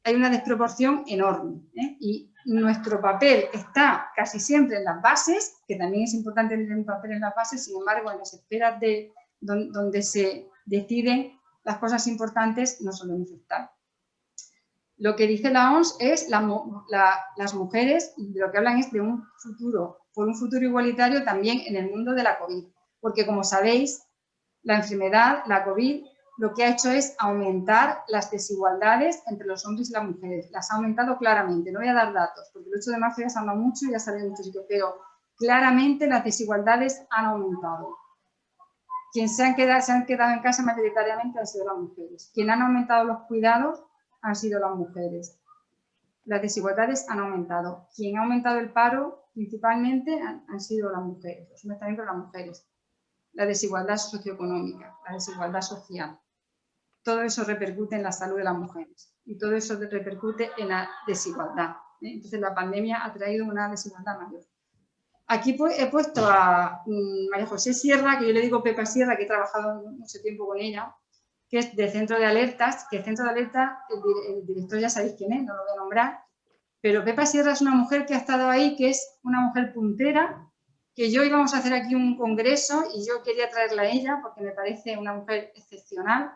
hay una desproporción enorme. Y nuestro papel está casi siempre en las bases, que también es importante tener un papel en las bases, sin embargo, en las esferas de donde se deciden las cosas importantes no solemos estar. Lo que dice la OMS es las mujeres, de lo que hablan es de un futuro, por un futuro igualitario también en el mundo de la COVID, porque como sabéis, la enfermedad, la COVID, lo que ha hecho es aumentar las desigualdades entre los hombres y las mujeres. Las ha aumentado claramente. No voy a dar datos, porque el 8 de marzo ya se habla mucho y ya sale en muchos sitios, pero claramente las desigualdades han aumentado. Quienes se han quedado en casa mayoritariamente han sido las mujeres. Quienes han aumentado los cuidados han sido las mujeres. Las desigualdades han aumentado. Quien ha aumentado el paro principalmente han sido las mujeres, los hombres también, pero las mujeres. La desigualdad socioeconómica, la desigualdad social. Todo eso repercute en la salud de las mujeres y todo eso repercute en la desigualdad. Entonces la pandemia ha traído una desigualdad mayor. Aquí he puesto a María José Sierra, que yo le digo Pepa Sierra, que he trabajado mucho tiempo con ella, que es del Centro de Alertas, que el Centro de Alertas, el director ya sabéis quién es, no lo voy a nombrar, pero Pepa Sierra es una mujer que ha estado ahí, que es una mujer puntera, que yo íbamos a hacer aquí un congreso y yo quería traerla a ella porque me parece una mujer excepcional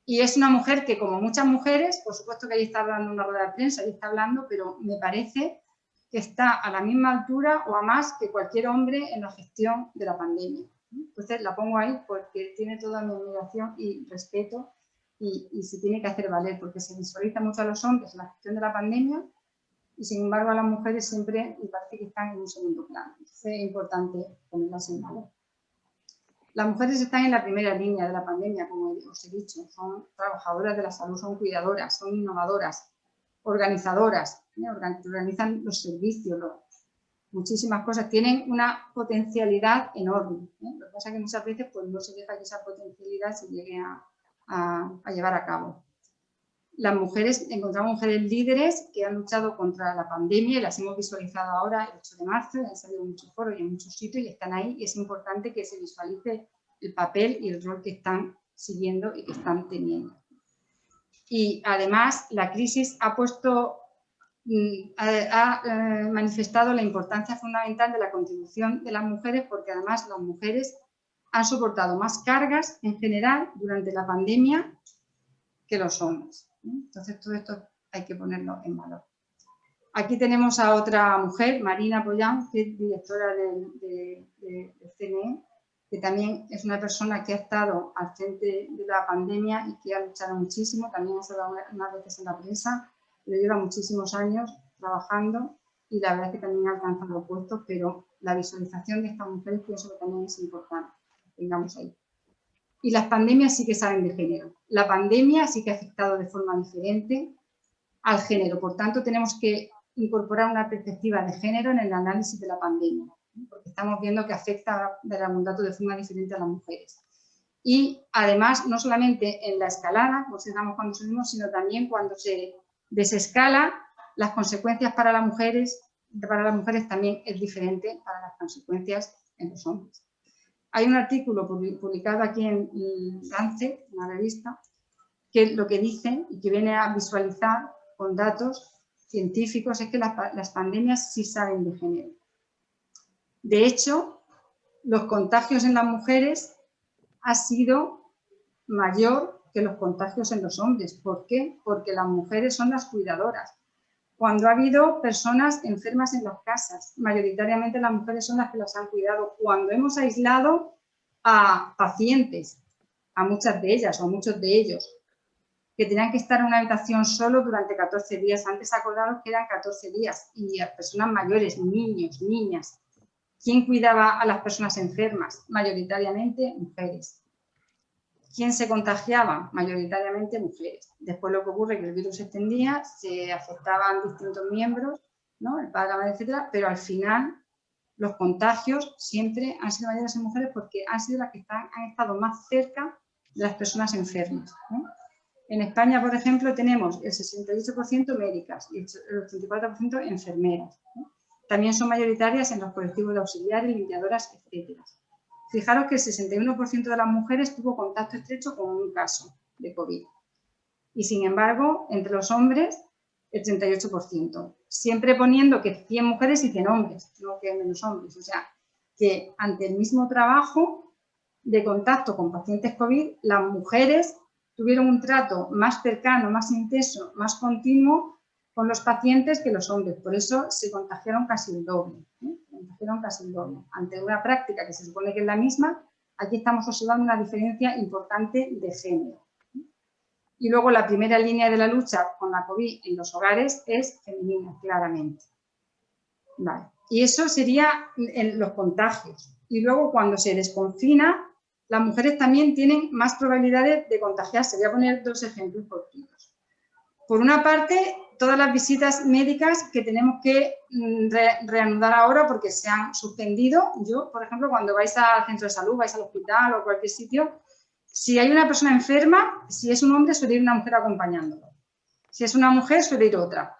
y es una mujer que, como muchas mujeres, por supuesto que ahí está hablando una rueda de prensa, ahí está hablando, pero me parece que está a la misma altura o a más que cualquier hombre en la gestión de la pandemia. Entonces la pongo ahí porque tiene toda mi admiración y respeto y se tiene que hacer valer porque se visualiza mucho a los hombres en la gestión de la pandemia y sin embargo a las mujeres siempre me parece que están en un segundo plano. Entonces es importante ponerlas en valor. Las mujeres están en la primera línea de la pandemia, como os he dicho, son trabajadoras de la salud, son cuidadoras, son innovadoras, organizadoras, organizan los servicios, muchísimas cosas, tienen una potencialidad enorme. Lo que pasa es que muchas veces pues, no se deja que esa potencialidad se llegue a llevar a cabo. Las mujeres, encontramos mujeres líderes que han luchado contra la pandemia y las hemos visualizado ahora el 8 de marzo, han salido en muchos foros y en muchos sitios y están ahí y es importante que se visualice el papel y el rol que están siguiendo y que están teniendo. Y además la crisis ha manifestado la importancia fundamental de la contribución de las mujeres porque además las mujeres han soportado más cargas en general durante la pandemia que los hombres. Entonces todo esto hay que ponerlo en valor. Aquí tenemos a otra mujer, Marina Pollán, que es directora del CNE, que también es una persona que ha estado al frente de la pandemia y que ha luchado muchísimo, también ha estado unas veces en la prensa, pero lleva muchísimos años trabajando y la verdad es que también ha alcanzado puestos, pero la visualización de estas mujeres pienso que también es importante, tengamos ahí. Y las pandemias sí que saben de género. La pandemia sí que ha afectado de forma diferente al género, por tanto tenemos que incorporar una perspectiva de género en el análisis de la pandemia, porque estamos viendo que afecta un dato de forma diferente a las mujeres. Y además, no solamente en la escalada, consideramos cuando subimos, sino también cuando se desescala, las consecuencias para las mujeres también es diferente para las consecuencias en los hombres. Hay un artículo publicado aquí en Lancet, una revista, que lo que dice y que viene a visualizar con datos científicos es que las pandemias sí saben de género. De hecho, los contagios en las mujeres han sido mayor que los contagios en los hombres. ¿Por qué? Porque las mujeres son las cuidadoras. Cuando ha habido personas enfermas en las casas, mayoritariamente las mujeres son las que las han cuidado. Cuando hemos aislado a pacientes, a muchas de ellas o a muchos de ellos, que tenían que estar en una habitación solo durante 14 días. Antes acordaros que eran 14 días y a personas mayores, niños, niñas. ¿Quién cuidaba a las personas enfermas? Mayoritariamente mujeres. ¿Quién se contagiaba? Mayoritariamente mujeres. Después lo que ocurre es que el virus se extendía, se afectaban distintos miembros, ¿no? El padre, la madre, etcétera, pero al final los contagios siempre han sido mayores en mujeres porque han sido las que han estado más cerca de las personas enfermas, ¿no? En España, por ejemplo, tenemos el 68% médicas y el 84% enfermeras, ¿no? También son mayoritarias en los colectivos de auxiliares, limpiadoras, etcétera. Fijaros que el 61% de las mujeres tuvo contacto estrecho con un caso de COVID. Y sin embargo, entre los hombres, el 38%. Siempre poniendo que 100 mujeres y 100 hombres, no que menos hombres. O sea, que ante el mismo trabajo de contacto con pacientes COVID, las mujeres tuvieron un trato más cercano, más intenso, más continuo con los pacientes que los hombres. Por eso se contagiaron casi el doble, ¿eh? Ante una práctica que se supone que es la misma, aquí estamos observando una diferencia importante de género. Y luego la primera línea de la lucha con la COVID en los hogares es femenina, claramente. Vale. Y eso sería en los contagios. Y luego cuando se desconfina, las mujeres también tienen más probabilidades de contagiarse. Voy a poner dos ejemplos cortitos. Por una parte, todas las visitas médicas que tenemos que reanudar ahora porque se han suspendido. Yo, por ejemplo, cuando vais al centro de salud, vais al hospital o cualquier sitio, si hay una persona enferma, si es un hombre, suele ir una mujer acompañándolo. Si es una mujer, suele ir otra.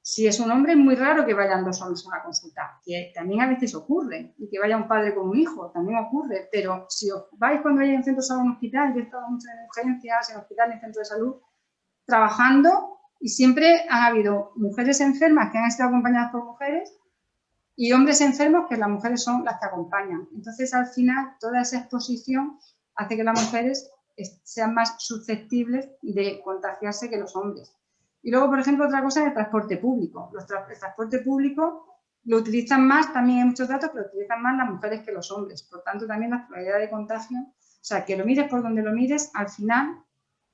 Si es un hombre, es muy raro que vayan dos hombres a una consulta, que también a veces ocurre, y que vaya un padre con un hijo, también ocurre, pero si os vais cuando hay en centro de salud en un hospital, yo he estado mucho en urgencias, en hospitales, en centros de salud, trabajando, y siempre ha habido mujeres enfermas que han estado acompañadas por mujeres y hombres enfermos que las mujeres son las que acompañan. Entonces, al final, toda esa exposición hace que las mujeres sean más susceptibles de contagiarse que los hombres. Y luego, por ejemplo, otra cosa es el transporte público. El transporte público lo utilizan más, también hay muchos datos, que lo utilizan más las mujeres que los hombres. Por tanto, también la probabilidad de contagio, o sea, que lo mires por donde lo mires, al final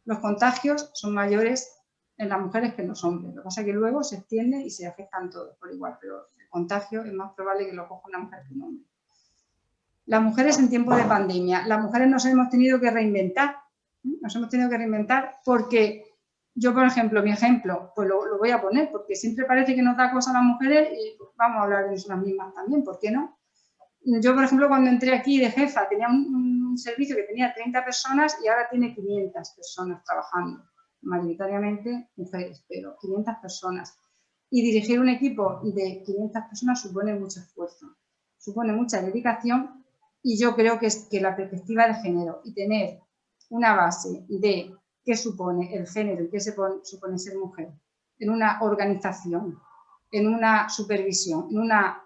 los contagios son mayores en las mujeres que en los hombres. Lo que pasa es que luego se extiende y se afectan todos por igual, pero el contagio es más probable que lo coja una mujer que un hombre. Las mujeres en tiempo de pandemia. Las mujeres nos hemos tenido que reinventar. Nos hemos tenido que reinventar porque yo, por ejemplo, mi ejemplo, pues lo voy a poner porque siempre parece que nos da cosa a las mujeres y vamos a hablar de nosotras mismas también, ¿por qué no? Yo, por ejemplo, cuando entré aquí de jefa, tenía un servicio que tenía 30 personas y ahora tiene 500 personas trabajando, mayoritariamente mujeres, pero 500 personas. Y dirigir un equipo de 500 personas supone mucho esfuerzo, supone mucha dedicación y yo creo que es que la perspectiva de género y tener una base de qué supone el género y qué supone ser mujer en una organización, en una supervisión, en una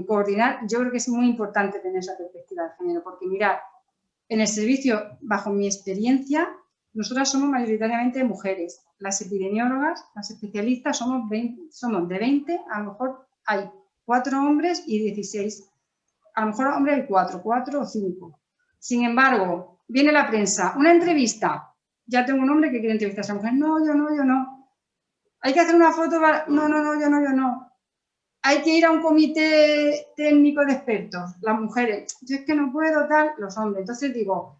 coordinar, yo creo que es muy importante tener esa perspectiva de género, porque mirad, en el servicio, bajo mi experiencia, nosotras somos mayoritariamente mujeres, las epidemiólogas, las especialistas, somos de 20, a lo mejor hay 4 hombres y 16, a lo mejor hombres hay 4 o 5. Sin embargo, viene la prensa, una entrevista, ya tengo un hombre que quiere entrevistar a esa mujer, no, yo no. Hay que hacer una foto, no, yo no. Hay que ir a un comité técnico de expertos, las mujeres, yo es que no puedo, tal, los hombres. Entonces digo,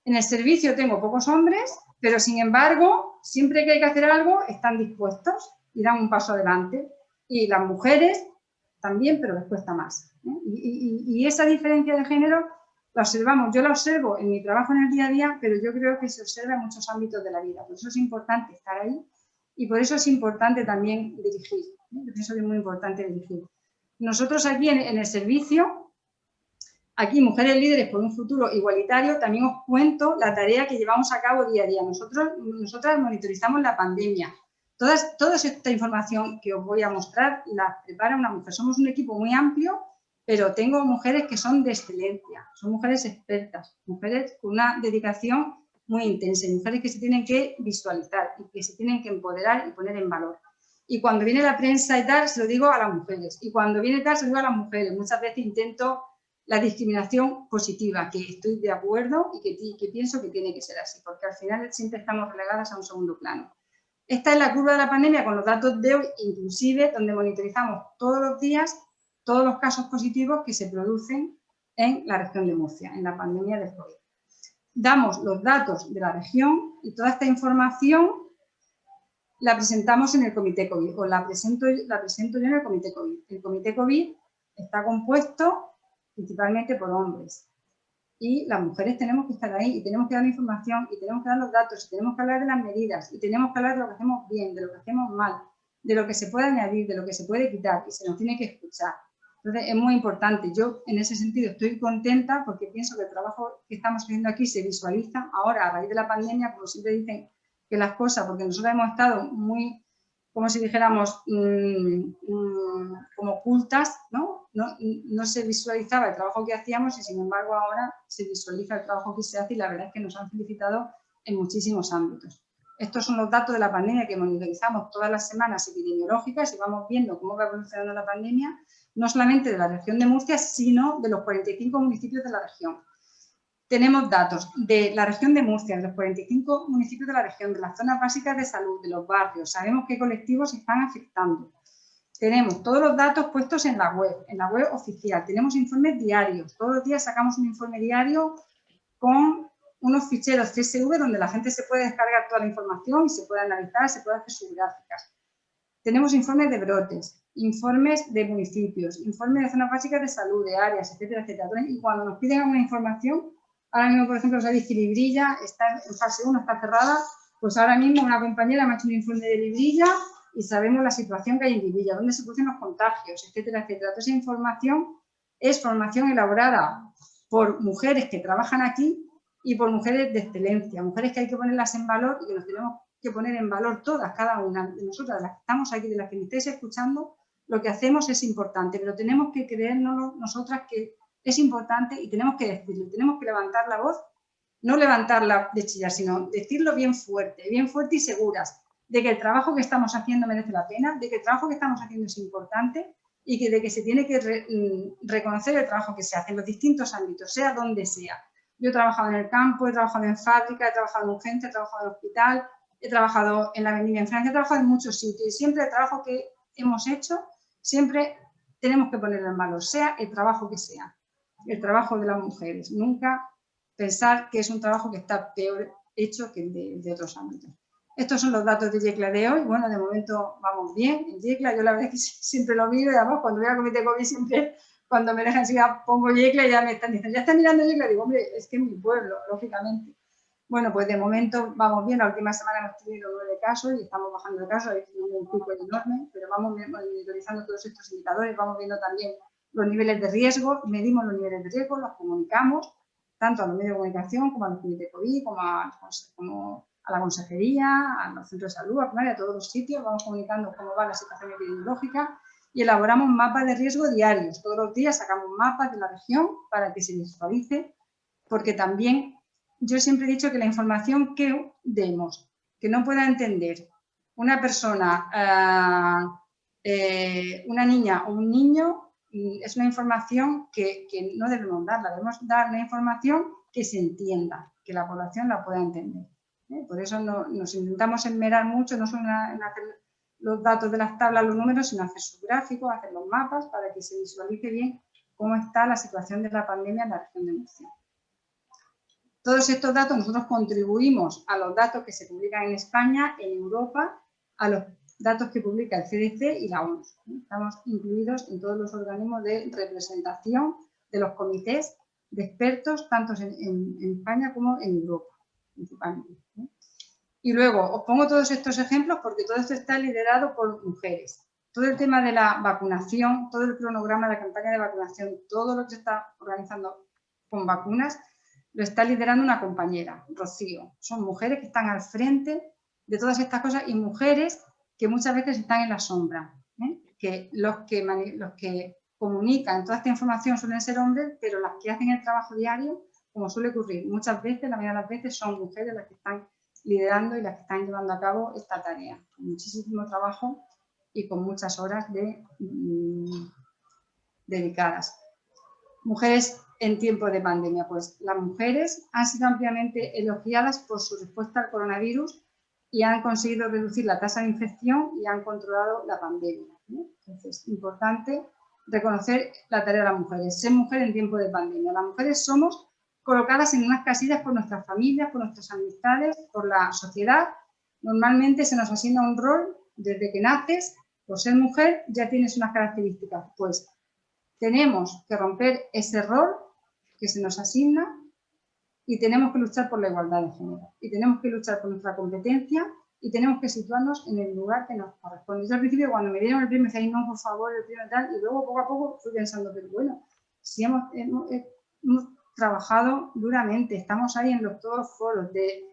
en el servicio tengo pocos hombres, pero sin embargo, siempre que hay que hacer algo, están dispuestos y dan un paso adelante. Y las mujeres también, pero les cuesta más, ¿eh? Y esa diferencia de género la observamos, yo la observo en mi trabajo en el día a día, pero yo creo que se observa en muchos ámbitos de la vida. Por eso es importante estar ahí y por eso es importante también dirigir. Por eso es muy importante dirigir. Nosotros aquí en el servicio, aquí Mujeres Líderes por un Futuro Igualitario, también os cuento la tarea que llevamos a cabo día a día. Nosotras monitorizamos la pandemia. Toda esta información que os voy a mostrar la prepara una mujer. Somos un equipo muy amplio, pero tengo mujeres que son de excelencia, son mujeres expertas, mujeres con una dedicación muy intensa, mujeres que se tienen que visualizar y que se tienen que empoderar y poner en valor. Y cuando viene la prensa y tal, se lo digo a las mujeres. Y cuando viene tal, se lo digo a las mujeres. Muchas veces intento la discriminación positiva, que estoy de acuerdo y que pienso que tiene que ser así, porque al final siempre estamos relegadas a un segundo plano. Esta es la curva de la pandemia con los datos de hoy, inclusive, donde monitorizamos todos los días todos los casos positivos que se producen en la región de Murcia, en la pandemia del COVID. Damos los datos de la región y toda esta información la presentamos en el comité COVID, o la presento yo en el comité COVID. El comité COVID está compuesto principalmente por hombres y las mujeres tenemos que estar ahí y tenemos que dar la información y tenemos que dar los datos y tenemos que hablar de las medidas y tenemos que hablar de lo que hacemos bien, de lo que hacemos mal, de lo que se puede añadir, de lo que se puede quitar y se nos tiene que escuchar. Entonces es muy importante. Yo en ese sentido estoy contenta porque pienso que el trabajo que estamos haciendo aquí se visualiza ahora a raíz de la pandemia, como siempre dicen que las cosas, porque nosotros hemos estado muy, como si dijéramos, como ocultas, ¿no? No se visualizaba el trabajo que hacíamos y sin embargo ahora se visualiza el trabajo que se hace y la verdad es que nos han felicitado en muchísimos ámbitos. Estos son los datos de la pandemia que monitorizamos todas las semanas epidemiológicas y vamos viendo cómo va evolucionando la pandemia, no solamente de la región de Murcia, sino de los 45 municipios de la región. Tenemos datos de la región de Murcia, de los 45 municipios de la región, de las zonas básicas de salud, de los barrios. Sabemos qué colectivos se están afectando. Tenemos todos los datos puestos en la web oficial. Tenemos informes diarios. Todos los días sacamos un informe diario con unos ficheros CSV donde la gente se puede descargar toda la información y se puede analizar, se puede hacer sus gráficas. Tenemos informes de brotes, informes de municipios, informes de zonas básicas de salud, de áreas, etcétera, etcétera. Y cuando nos piden alguna información, ahora mismo, por ejemplo, sabéis que Librilla está en fase 1, está cerrada, pues ahora mismo una compañera me ha hecho un informe de Librilla y sabemos la situación que hay en Librilla, dónde se producen los contagios, etcétera, etcétera. Toda esa información es formación elaborada por mujeres que trabajan aquí y por mujeres de excelencia, mujeres que hay que ponerlas en valor y que nos tenemos que poner en valor todas, cada una de nosotras, de las que estamos aquí, de las que me estáis escuchando. Lo que hacemos es importante, pero tenemos que creernos nosotras que es importante y tenemos que decirlo, tenemos que levantar la voz, no levantarla de chillar, sino decirlo bien fuerte y seguras, de que el trabajo que estamos haciendo merece la pena, de que el trabajo que estamos haciendo es importante y de que se tiene que reconocer el trabajo que se hace en los distintos ámbitos, sea donde sea. Yo he trabajado en el campo, he trabajado en fábrica, he trabajado en urgencia, he trabajado en hospital, he trabajado en la vendimia en Francia, he trabajado en muchos sitios y siempre el trabajo que hemos hecho, siempre tenemos que ponerlo en valor, sea el trabajo que sea, el trabajo de las mujeres. Nunca pensar que es un trabajo que está peor hecho que el de otros ámbitos. Estos son los datos de YECLA de hoy. Bueno, de momento vamos bien. En YECLA yo la verdad es que siempre lo miro y además cuando voy al comité COVID siempre, cuando me dejan enseguida pongo YECLA y ya me están diciendo, ¿ya están mirando YECLA? Digo, hombre, es que es mi pueblo, lógicamente. Bueno, pues de momento vamos bien. La última semana hemos tenido 9 casos y estamos bajando de casos. Hay un pico enorme, pero vamos monitorizando todos estos indicadores. Vamos viendo también los niveles de riesgo, medimos los niveles de riesgo, los comunicamos tanto a los medios de comunicación como a los comités COVID, como a la consejería, a los centros de salud, a primaria, a todos los sitios. Vamos comunicando cómo va la situación epidemiológica y elaboramos mapas de riesgo diarios. Todos los días sacamos mapas de la región para que se visualice, porque también yo siempre he dicho que la información que demos, que no pueda entender una persona, una niña o un niño, es una información que no debemos darla. Debemos dar una información que se entienda, que la población la pueda entender. Por eso nos intentamos enmerar mucho, no solo en hacer los datos de las tablas, los números, sino hacer sus gráficos, hacer los mapas para que se visualice bien cómo está la situación de la pandemia en la región de Murcia. Todos estos datos nosotros contribuimos a los datos que se publican en España, en Europa, a los datos que publica el CDC y la OMS. Estamos incluidos en todos los organismos de representación de los comités de expertos, tanto en España como en Europa, principalmente. Y luego, os pongo todos estos ejemplos porque todo esto está liderado por mujeres. Todo el tema de la vacunación, todo el cronograma de la campaña de vacunación, todo lo que se está organizando con vacunas, lo está liderando una compañera, Rocío. Son mujeres que están al frente de todas estas cosas y mujeres que muchas veces están en la sombra. Que los que comunican toda esta información suelen ser hombres, pero las que hacen el trabajo diario, como suele ocurrir muchas veces, la mayoría de las veces son mujeres las que están liderando y las que están llevando a cabo esta tarea. Con muchísimo trabajo y con muchas horas dedicadas. Mujeres en tiempo de pandemia. Pues las mujeres han sido ampliamente elogiadas por su respuesta al coronavirus y han conseguido reducir la tasa de infección y han controlado la pandemia, ¿no? Entonces, importante reconocer la tarea de las mujeres. Ser mujer en tiempo de pandemia. Las mujeres somos colocadas en unas casillas por nuestras familias, por nuestras amistades, por la sociedad. Normalmente se nos asigna un rol desde que naces. Por ser mujer ya tienes unas características. Pues tenemos que romper ese rol que se nos asigna y tenemos que luchar por la igualdad de género. Y tenemos que luchar por nuestra competencia y tenemos que situarnos en el lugar que nos corresponde. Yo al principio cuando me dieron el premio me decía, no, por favor, el premio tal, y luego poco a poco fui pensando, pero bueno, si hemos trabajado duramente, estamos ahí en todos los foros de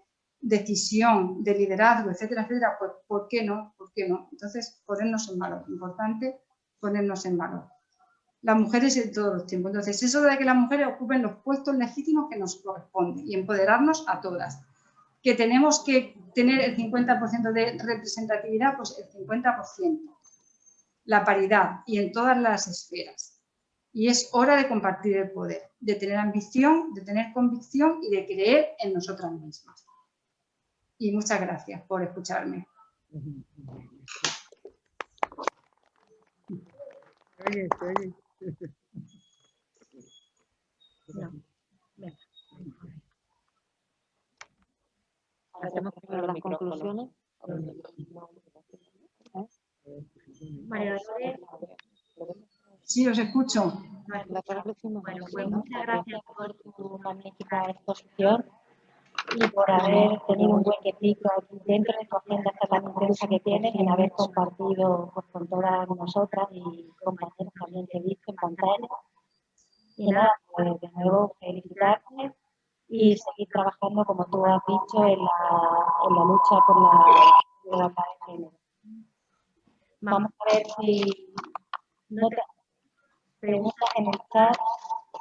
decisión, de liderazgo, etcétera, etcétera, pues ¿por qué no? ¿Por qué no? Entonces, ponernos en valor, importante ponernos en valor. Las mujeres en todos los tiempos. Entonces, eso de que las mujeres ocupen los puestos legítimos que nos corresponden y empoderarnos a todas. Que tenemos que tener el 50% de representatividad, pues el 50%. La paridad y en todas las esferas. Y es hora de compartir el poder, de tener ambición, de tener convicción y de creer en nosotras mismas. Y muchas gracias por escucharme. Hacemos primero las conclusiones. María Dolores. Sí, os escucho. Bueno, pues muchas gracias por tu magnífica exposición y por haber tenido un huequecito aquí dentro de tu agenda tan intensa que tienes, en haber compartido pues, con todas nosotras y compañeros también que he visto en pantalla. Y nada, pues de nuevo felicitarte y seguir trabajando, como tú has dicho, en la lucha por la igualdad de género. Vamos a ver si no te preguntas en el chat,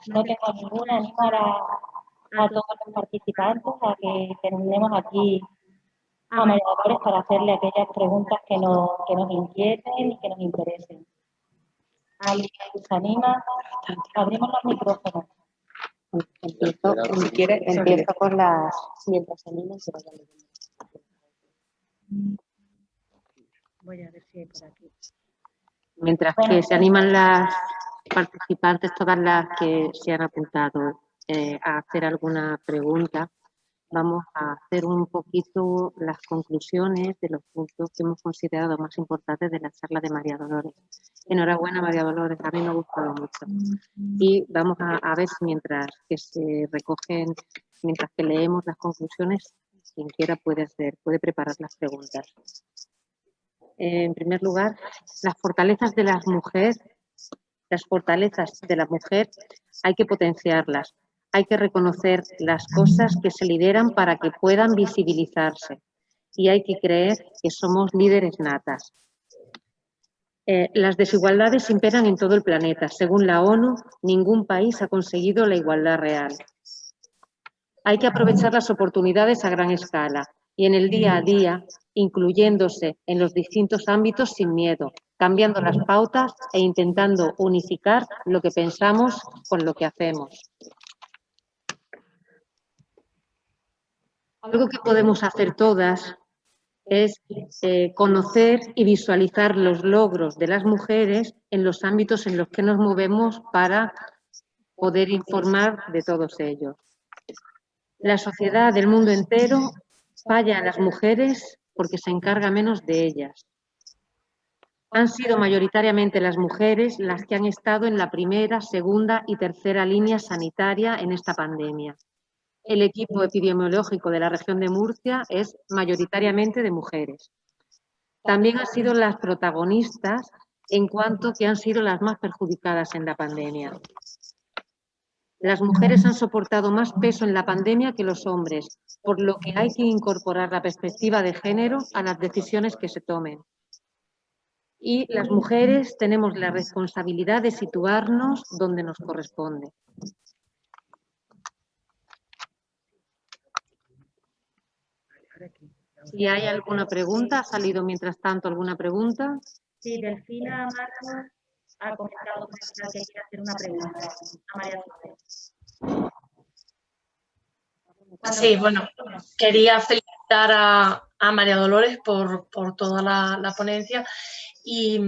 no tengo ninguna, animar a todos los participantes a que terminemos aquí a María Dolores para hacerle aquellas preguntas que nos inquieten y que nos interesen. ¿Alguien se anima? Abrimos los micrófonos. Empiezo por las... Mientras se animen, se vayan leyendo. Voy a ver si hay por aquí. Mientras que se animan las participantes, todas las que se han apuntado a hacer alguna pregunta, vamos a hacer un poquito las conclusiones de los puntos que hemos considerado más importantes de la charla de María Dolores. Enhorabuena, María Dolores, a mí me ha gustado mucho. Y vamos a ver si mientras que se recogen, mientras que leemos las conclusiones, quien quiera puede preparar las preguntas. En primer lugar, las fortalezas de la mujer hay que potenciarlas, hay que reconocer las cosas que se lideran para que puedan visibilizarse y hay que creer que somos líderes natas. Las desigualdades imperan en todo el planeta. Según la ONU, ningún país ha conseguido la igualdad real. Hay que aprovechar las oportunidades a gran escala y en el día a día, incluyéndose en los distintos ámbitos sin miedo, cambiando las pautas e intentando unificar lo que pensamos con lo que hacemos. Algo que podemos hacer todas es conocer y visualizar los logros de las mujeres en los ámbitos en los que nos movemos para poder informar de todos ellos. La sociedad del mundo entero falla a las mujeres porque se encarga menos de ellas. Han sido mayoritariamente las mujeres las que han estado en la primera, segunda y tercera línea sanitaria en esta pandemia. El equipo epidemiológico de la región de Murcia es mayoritariamente de mujeres. También han sido las protagonistas en cuanto que han sido las más perjudicadas en la pandemia. Las mujeres han soportado más peso en la pandemia que los hombres, por lo que hay que incorporar la perspectiva de género a las decisiones que se tomen. Y las mujeres tenemos la responsabilidad de situarnos donde nos corresponde. Si hay alguna pregunta, ¿ha salido mientras tanto alguna pregunta? Sí, Delfina Marcos ha comentado que quiere hacer una pregunta a María Dolores. Sí, bueno, quería felicitar a María Dolores por toda la ponencia y,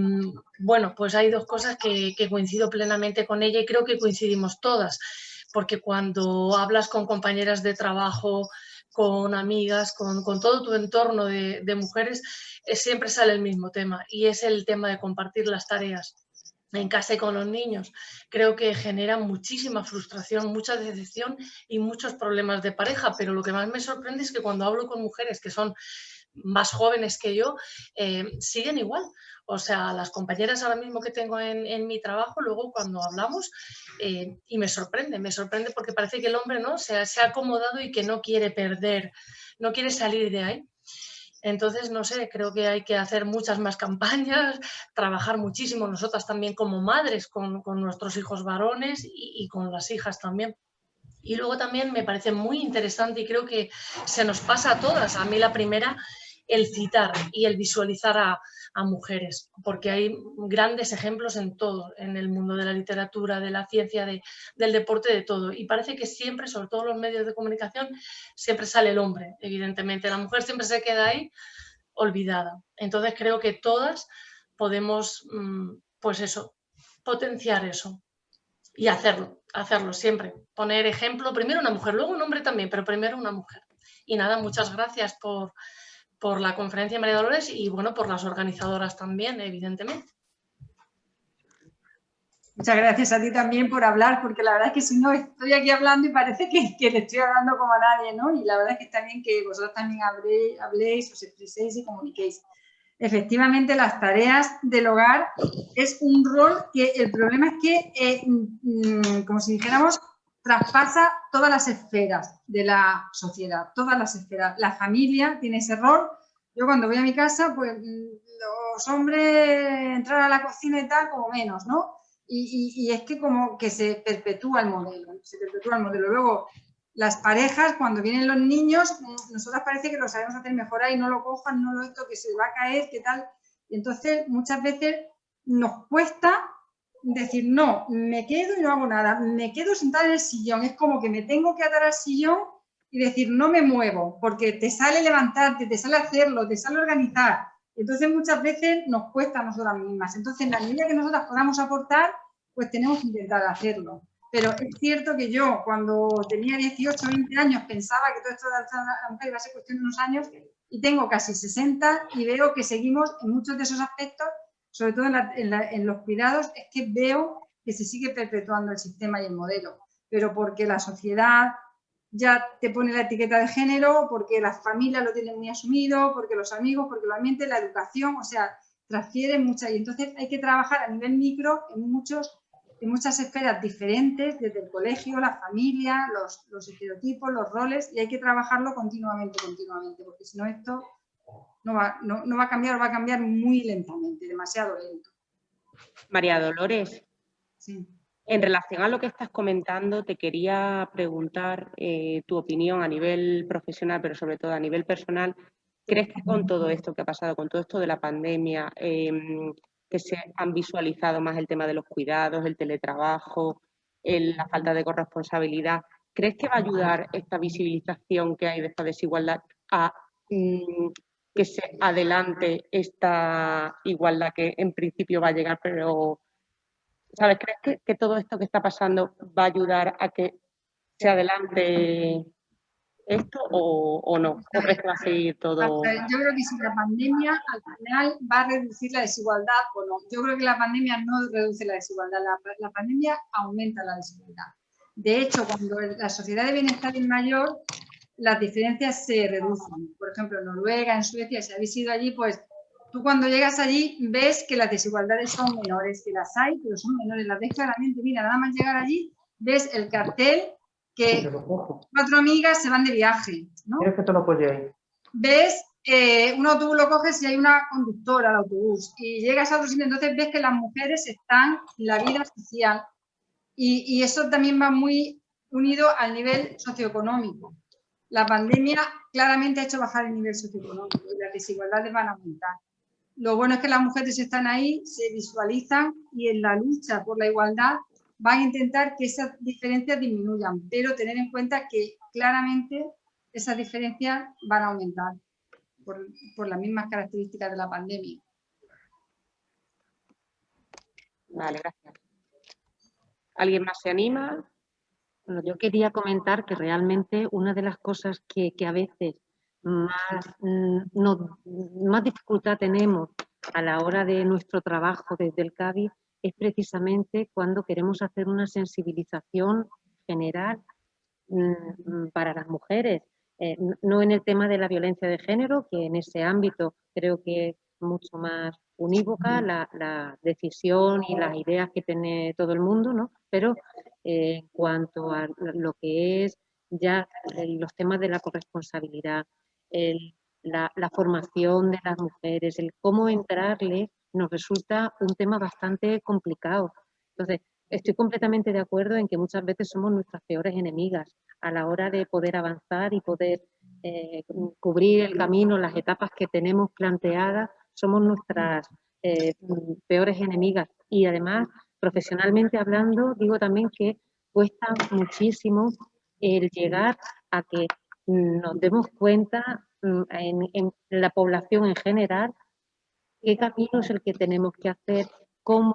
bueno, pues hay dos cosas que coincido plenamente con ella y creo que coincidimos todas, porque cuando hablas con compañeras de trabajo, con amigas, con todo tu entorno de mujeres, siempre sale el mismo tema y es el tema de compartir las tareas en casa y con los niños. Creo que genera muchísima frustración, mucha decepción y muchos problemas de pareja, pero lo que más me sorprende es que cuando hablo con mujeres que son más jóvenes que yo, siguen igual. O sea, las compañeras ahora mismo que tengo en mi trabajo, luego cuando hablamos, y me sorprende porque parece que el hombre, ¿no?, se ha acomodado y que no quiere perder, no quiere salir de ahí. Entonces, no sé, creo que hay que hacer muchas más campañas, trabajar muchísimo nosotras también como madres con nuestros hijos varones y con las hijas también. Y luego también me parece muy interesante y creo que se nos pasa a todas, a mí la primera, el citar y el visualizar a mujeres, porque hay grandes ejemplos en todo, en el mundo de la literatura, de la ciencia, del deporte, de todo. Y parece que siempre, sobre todo en los medios de comunicación, siempre sale el hombre, evidentemente. La mujer siempre se queda ahí olvidada. Entonces creo que todas podemos, pues eso, potenciar eso. Y hacerlo siempre. Poner ejemplo, primero una mujer, luego un hombre también, pero primero una mujer. Y nada, muchas gracias por la conferencia, María Dolores, y bueno, por las organizadoras también, evidentemente. Muchas gracias a ti también por hablar, porque la verdad es que si no estoy aquí hablando y parece que le estoy hablando como a nadie, ¿no? Y la verdad es que está bien que vosotros también habléis, os expreséis y comuniquéis. Efectivamente, las tareas del hogar es un rol que el problema es que, como si dijéramos, traspasa todas las esferas de la sociedad, todas las esferas. La familia tiene ese rol. Yo cuando voy a mi casa, pues los hombres entrar a la cocina y tal, como menos, ¿no? Y es que como que se perpetúa el modelo, Luego, las parejas, cuando vienen los niños, nosotras parece que lo sabemos hacer mejor, ahí no lo cojan, no lo esto, que se va a caer, qué tal. Y entonces, muchas veces nos cuesta decir, no, me quedo y no hago nada, me quedo sentada en el sillón, es como que me tengo que atar al sillón y decir, no me muevo, porque te sale levantarte, te sale hacerlo, te sale organizar. Entonces, muchas veces nos cuesta a nosotras mismas. Entonces, en la medida que nosotras podamos aportar, pues tenemos que intentar hacerlo. Pero es cierto que yo, cuando tenía 18 o 20 años, pensaba que todo esto de la mujer iba a ser cuestión de unos años, y tengo casi 60 y veo que seguimos en muchos de esos aspectos, sobre todo en los cuidados, es que veo que se sigue perpetuando el sistema y el modelo. Pero porque la sociedad ya te pone la etiqueta de género, porque las familias lo tienen muy asumido, porque los amigos, porque el ambiente, la educación, o sea, transfiere mucha. Y entonces hay que trabajar a nivel micro en muchas esferas diferentes, desde el colegio, la familia, los estereotipos, los roles, y hay que trabajarlo continuamente, porque si no esto no va a cambiar, o va a cambiar muy lentamente, demasiado lento. María Dolores. Sí. En relación a lo que estás comentando, te quería preguntar tu opinión a nivel profesional, pero sobre todo a nivel personal. ¿Crees que con todo esto que ha pasado, con todo esto de la pandemia, que se han visualizado más el tema de los cuidados, el teletrabajo, la falta de corresponsabilidad, ¿crees que va a ayudar esta visibilización que hay de esta desigualdad a que se adelante esta igualdad que en principio va a llegar, pero... ¿Sabes? ¿Crees que todo esto que está pasando va a ayudar a que se adelante esto o no? ¿O crees que va a seguir todo? Yo creo que si la pandemia al final va a reducir la desigualdad o no. Yo creo que la pandemia no reduce la desigualdad, la pandemia aumenta la desigualdad. De hecho, cuando la sociedad de bienestar es mayor, las diferencias se reducen. Por ejemplo, en Noruega, en Suecia, si habéis ido allí, pues tú cuando llegas allí ves que las desigualdades son menores, que las hay, pero son menores. Las ves claramente. Mira, nada más llegar allí, ves el cartel que 4 amigas se van de viaje, ¿no? ¿Quieres que te lo apoye ahí? Ves un autobús, lo coges y hay una conductora al autobús. Y llegas a otro sitio, entonces ves que las mujeres están en la vida social. Y eso también va muy unido al nivel socioeconómico. La pandemia claramente ha hecho bajar el nivel socioeconómico y las desigualdades van a aumentar. lo bueno es que las mujeres están ahí, se visualizan y en la lucha por la igualdad van a intentar que esas diferencias disminuyan, pero tener en cuenta que claramente esas diferencias van a aumentar por las mismas características de la pandemia. Vale, gracias. ¿Alguien más se anima? Bueno, yo quería comentar que realmente una de las cosas que a veces más dificultad tenemos a la hora de nuestro trabajo desde el CABI es precisamente cuando queremos hacer una sensibilización general para las mujeres, no en el tema de la violencia de género, que en ese ámbito creo que es mucho más unívoca la decisión y las ideas que tiene todo el mundo, ¿no? Pero en cuanto a lo que es ya los temas de la corresponsabilidad, la formación de las mujeres, el cómo entrarle, nos resulta un tema bastante complicado. Entonces, estoy completamente de acuerdo en que muchas veces somos nuestras peores enemigas a la hora de poder avanzar y poder cubrir el camino, las etapas que tenemos planteadas, somos nuestras peores enemigas. Y además, profesionalmente hablando, digo también que cuesta muchísimo el llegar a que nos demos cuenta en la población en general qué camino es el que tenemos que hacer, cómo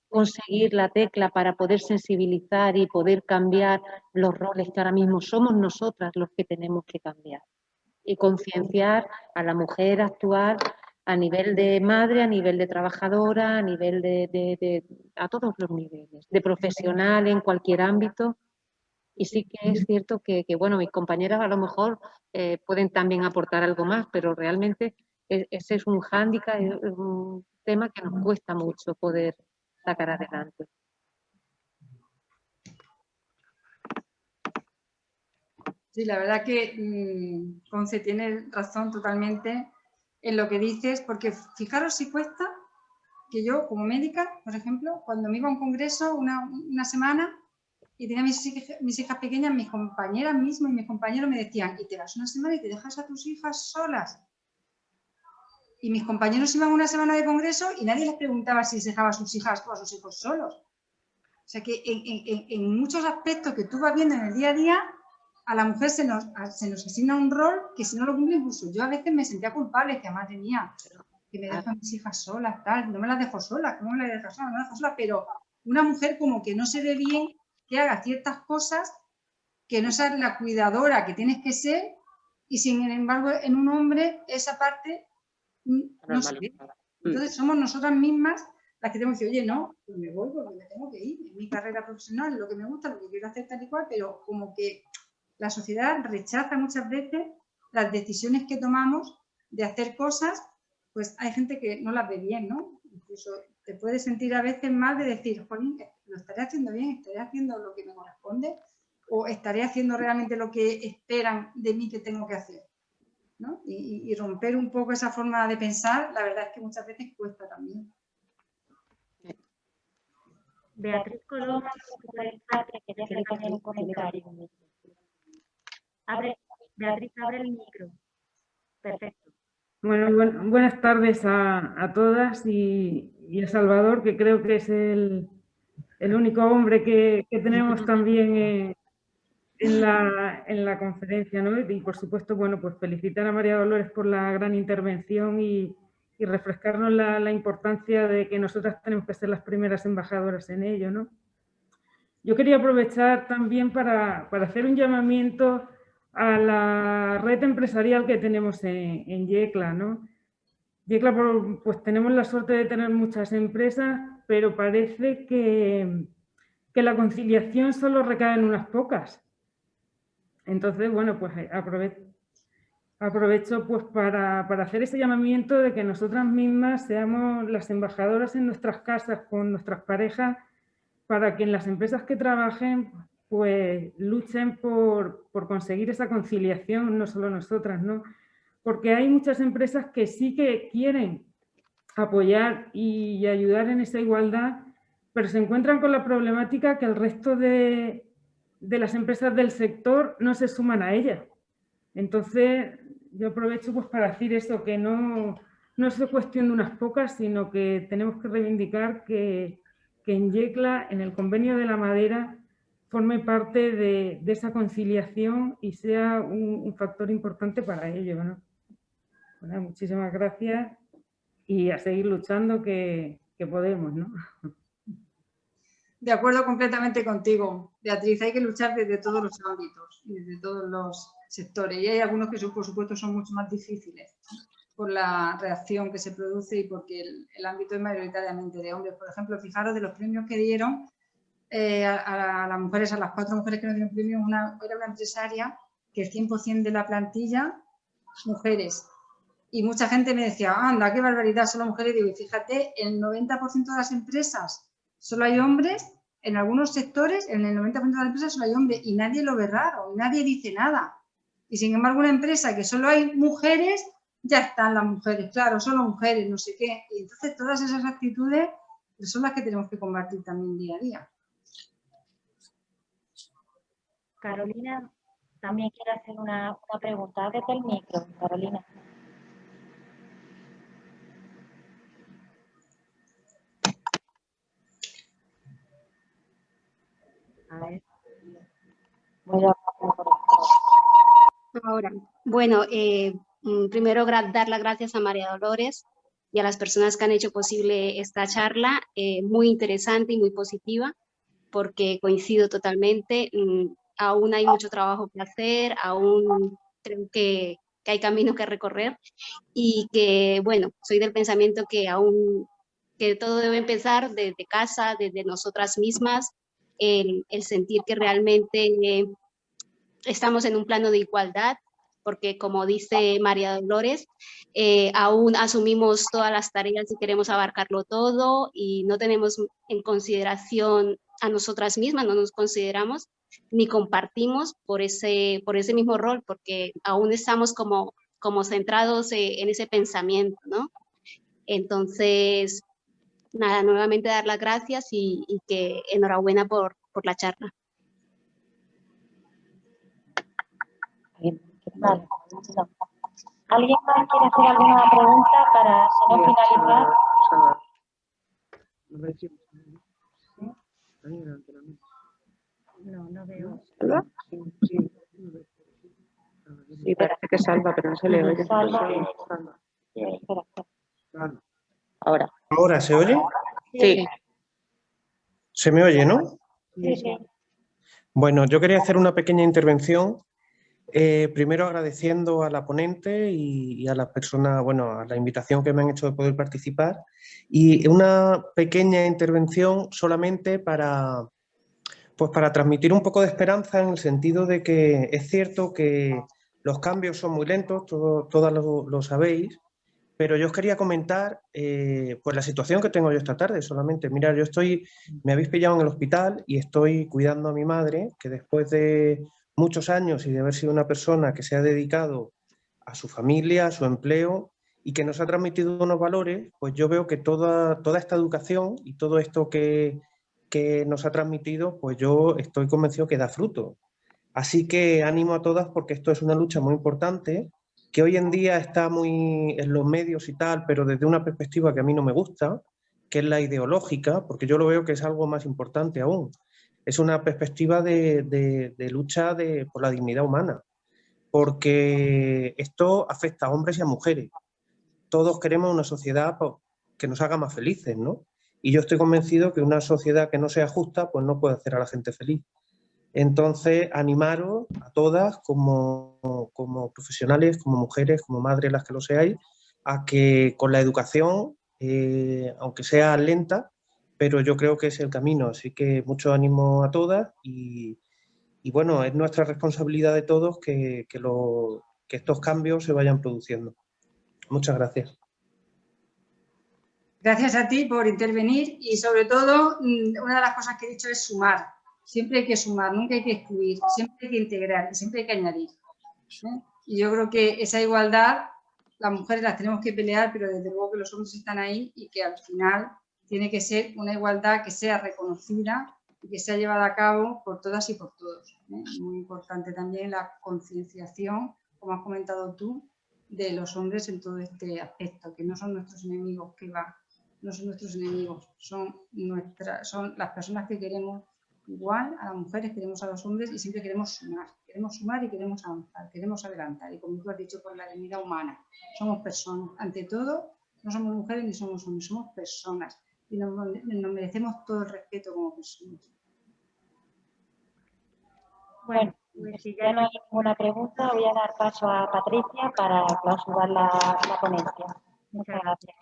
conseguir la tecla para poder sensibilizar y poder cambiar los roles que ahora mismo somos nosotras los que tenemos que cambiar. Y concienciar a la mujer actual a nivel de madre, a nivel de trabajadora, a nivel a todos los niveles, de profesional en cualquier ámbito. Y sí que es cierto que bueno, mis compañeras a lo mejor pueden también aportar algo más, pero realmente ese es un hándicap, es un tema que nos cuesta mucho poder sacar adelante. Sí, la verdad que Conce tiene razón totalmente en lo que dices, porque fijaros si cuesta que yo como médica, por ejemplo, cuando me iba a un congreso una semana y tenía mis hijas pequeñas, mis compañeras mismas y mis compañeros me decían, y te vas una semana y te dejas a tus hijas solas. Y mis compañeros iban una semana de congreso y nadie les preguntaba si se dejaba a sus hijas o a sus hijos solos. O sea que en muchos aspectos que tú vas viendo en el día a día, a la mujer se nos asigna un rol que si no lo cumple, incluso yo a veces me sentía culpable, que madre mía, que me dejo a mis hijas solas, tal, no me las dejo solas, ¿cómo me las dejo solas? No me las dejo solas, pero una mujer como que no se ve bien que haga ciertas cosas, que no seas la cuidadora que tienes que ser, y sin embargo en un hombre esa parte no se ve. Entonces somos nosotras mismas las que tenemos que decir, oye, no, pues me voy porque me tengo que ir, es mi carrera profesional, es lo que me gusta, lo que quiero hacer tal y cual, pero como que la sociedad rechaza muchas veces las decisiones que tomamos de hacer cosas, pues hay gente que no las ve bien, ¿no? Incluso te puedes sentir a veces mal de decir, jolín, lo estaré haciendo bien, estaré haciendo lo que me corresponde o estaré haciendo realmente lo que esperan de mí que tengo que hacer, ¿no? Y romper un poco esa forma de pensar, la verdad es que muchas veces cuesta también. Beatriz Colón, que quería poner un comentario. Beatriz, abre el micro. Perfecto. Bueno, buenas tardes a todas y a Salvador, que creo que es el único hombre que tenemos también en la conferencia, ¿no? Y por supuesto, bueno, pues felicitar a María Dolores por la gran intervención y refrescarnos la importancia de que nosotras tenemos que ser las primeras embajadoras en ello, ¿no? Yo quería aprovechar también para hacer un llamamiento a la red empresarial que tenemos en Yecla, ¿no? Yecla, pues tenemos la suerte de tener muchas empresas, pero parece que la conciliación solo recae en unas pocas. Entonces, bueno, pues aprovecho pues para hacer ese llamamiento de que nosotras mismas seamos las embajadoras en nuestras casas con nuestras parejas, para que en las empresas que trabajen pues luchen por conseguir esa conciliación, no solo nosotras, ¿no? Porque hay muchas empresas que sí que quieren apoyar y ayudar en esa igualdad, pero se encuentran con la problemática que el resto de las empresas del sector no se suman a ella. Entonces, yo aprovecho pues para decir eso, que no no es cuestión de unas pocas, sino que tenemos que reivindicar que en Yecla, en el convenio de la madera, forme parte de esa conciliación y sea un factor importante para ello, ¿no? Bueno, muchísimas gracias y a seguir luchando que podemos, ¿no? De acuerdo completamente contigo, Beatriz. Hay que luchar desde todos los ámbitos y desde todos los sectores. Y hay algunos que, por supuesto, son mucho más difíciles, ¿no?, por la reacción que se produce y porque el ámbito es mayoritariamente de hombres. Por ejemplo, fijaros de los premios que dieron a las mujeres, a las 4 mujeres que nos dieron premios, era una empresaria que el 100% de la plantilla, mujeres. Y mucha gente me decía, anda, qué barbaridad, solo mujeres. Y digo, fíjate, el 90% de las empresas solo hay hombres, en algunos sectores, en el 90% de las empresas solo hay hombres y nadie lo ve raro, nadie dice nada. Y sin embargo, una empresa que solo hay mujeres, ya están las mujeres, claro, solo mujeres, no sé qué. Y entonces todas esas actitudes son las que tenemos que combatir también día a día. Carolina también quiere hacer una pregunta. Ábrete el micro, Carolina. A ver. Voy a Ahora, bueno, primero dar las gracias a María Dolores y a las personas que han hecho posible esta charla, muy interesante y muy positiva, porque coincido totalmente. Aún hay mucho trabajo que hacer, aún creo que hay camino que recorrer y que, bueno, soy del pensamiento que que todo debe empezar desde casa, desde nosotras mismas, el sentir que realmente estamos en un plano de igualdad, porque como dice María Dolores, aún asumimos todas las tareas y queremos abarcarlo todo y no tenemos en consideración a nosotras mismas, no nos consideramos ni compartimos por ese mismo rol, porque aún estamos como centrados en ese pensamiento, ¿no? Entonces, nada, nuevamente dar las gracias y que enhorabuena por la charla. Vale. ¿Alguien más quiere hacer alguna pregunta para, si no, finalizar? No veo. ¿Salva? Sí, parece que salva, pero no se le oye. Salva. Espera. Ahora. ¿Ahora se oye? Sí. ¿Se me oye, no? Sí. Bueno, yo quería hacer una pequeña intervención. Primero agradeciendo a la ponente y a las personas, bueno, a la invitación que me han hecho de poder participar. Y una pequeña intervención solamente para transmitir un poco de esperanza, en el sentido de que es cierto que los cambios son muy lentos, todas lo sabéis, pero yo os quería comentar pues la situación que tengo yo esta tarde solamente. Mira, me habéis pillado en el hospital y estoy cuidando a mi madre, que después de muchos años y de haber sido una persona que se ha dedicado a su familia, a su empleo y que nos ha transmitido unos valores, pues yo veo que toda esta educación y todo esto que nos ha transmitido, pues yo estoy convencido que da fruto. Así que ánimo a todas, porque esto es una lucha muy importante, que hoy en día está muy en los medios y tal, pero desde una perspectiva que a mí no me gusta, que es la ideológica, porque yo lo veo que es algo más importante aún. Es una perspectiva de lucha por la dignidad humana, porque esto afecta a hombres y a mujeres. Todos queremos una sociedad que nos haga más felices, ¿no? Y yo estoy convencido que una sociedad que no sea justa, pues no puede hacer a la gente feliz. Entonces, animaros a todas, como profesionales, como mujeres, como madres, las que lo seáis, a que con la educación, aunque sea lenta, pero yo creo que es el camino. Así que mucho ánimo a todas y bueno, es nuestra responsabilidad de todos que estos cambios se vayan produciendo. Muchas gracias. Gracias a ti por intervenir y sobre todo una de las cosas que he dicho es sumar. Siempre hay que sumar, nunca hay que excluir, siempre hay que integrar, siempre hay que añadir. Y yo creo que esa igualdad, las mujeres las tenemos que pelear, pero desde luego que los hombres están ahí y que al final tiene que ser una igualdad que sea reconocida y que sea llevada a cabo por todas y por todos. Muy importante también la concienciación, como has comentado tú, de los hombres en todo este aspecto, que no son nuestros enemigos, que va, no son nuestros enemigos, son las personas que queremos igual a las mujeres, queremos a los hombres y siempre queremos sumar y queremos avanzar, queremos adelantar. Y como tú has dicho, por la dignidad humana, somos personas. Ante todo, no somos mujeres ni somos hombres, somos personas y nos merecemos todo el respeto como personas. Bueno, si ya no hay ninguna pregunta, voy a dar paso a Patricia para clausurar la ponencia. Muchas gracias.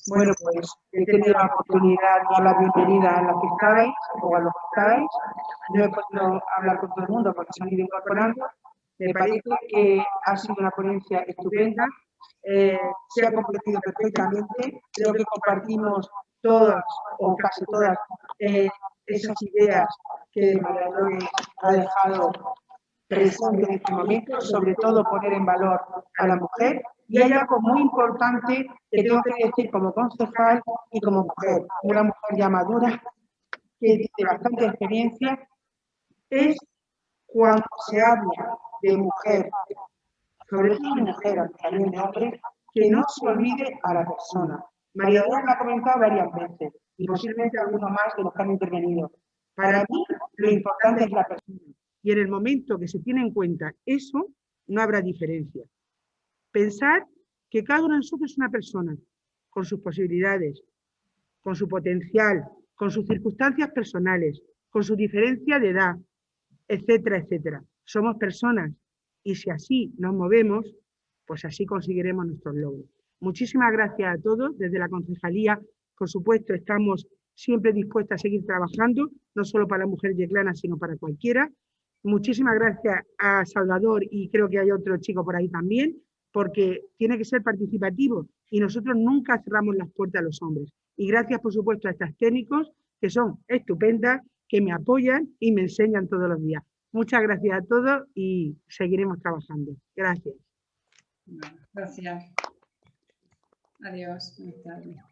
Bueno, pues he tenido la oportunidad de dar la bienvenida a las que estabais o a los que estáis. No he podido hablar con todo el mundo porque se han ido incorporando. Me parece que ha sido una ponencia estupenda. Se ha comprendido perfectamente. Creo que compartimos todas o casi todas esas ideas que María Dolores ha dejado presente en este momento, sobre todo poner en valor a la mujer. Y hay algo muy importante que tengo que decir como concejal y como mujer, una mujer ya madura, que tiene bastante experiencia, es cuando se habla de mujer, sobre todo de mujer, aunque también de hombre, que no se olvide a la persona. María Dolores lo ha comentado varias veces, y posiblemente alguno más de los que han intervenido. Para mí, lo importante es la persona. Y en el momento que se tiene en cuenta eso, no habrá diferencia. Pensar que cada uno de nosotros es una persona, con sus posibilidades, con su potencial, con sus circunstancias personales, con su diferencia de edad, etcétera, etcétera. Somos personas y si así nos movemos, pues así conseguiremos nuestros logros. Muchísimas gracias a todos. Desde la concejalía, por supuesto, estamos siempre dispuestas a seguir trabajando, no solo para la mujer yeclana, sino para cualquiera. Muchísimas gracias a Salvador y creo que hay otro chico por ahí también, porque tiene que ser participativo y nosotros nunca cerramos las puertas a los hombres. Y gracias, por supuesto, a estos técnicos que son estupendas, que me apoyan y me enseñan todos los días. Muchas gracias a todos y seguiremos trabajando. Gracias. Gracias. Adiós. Buenas tardes.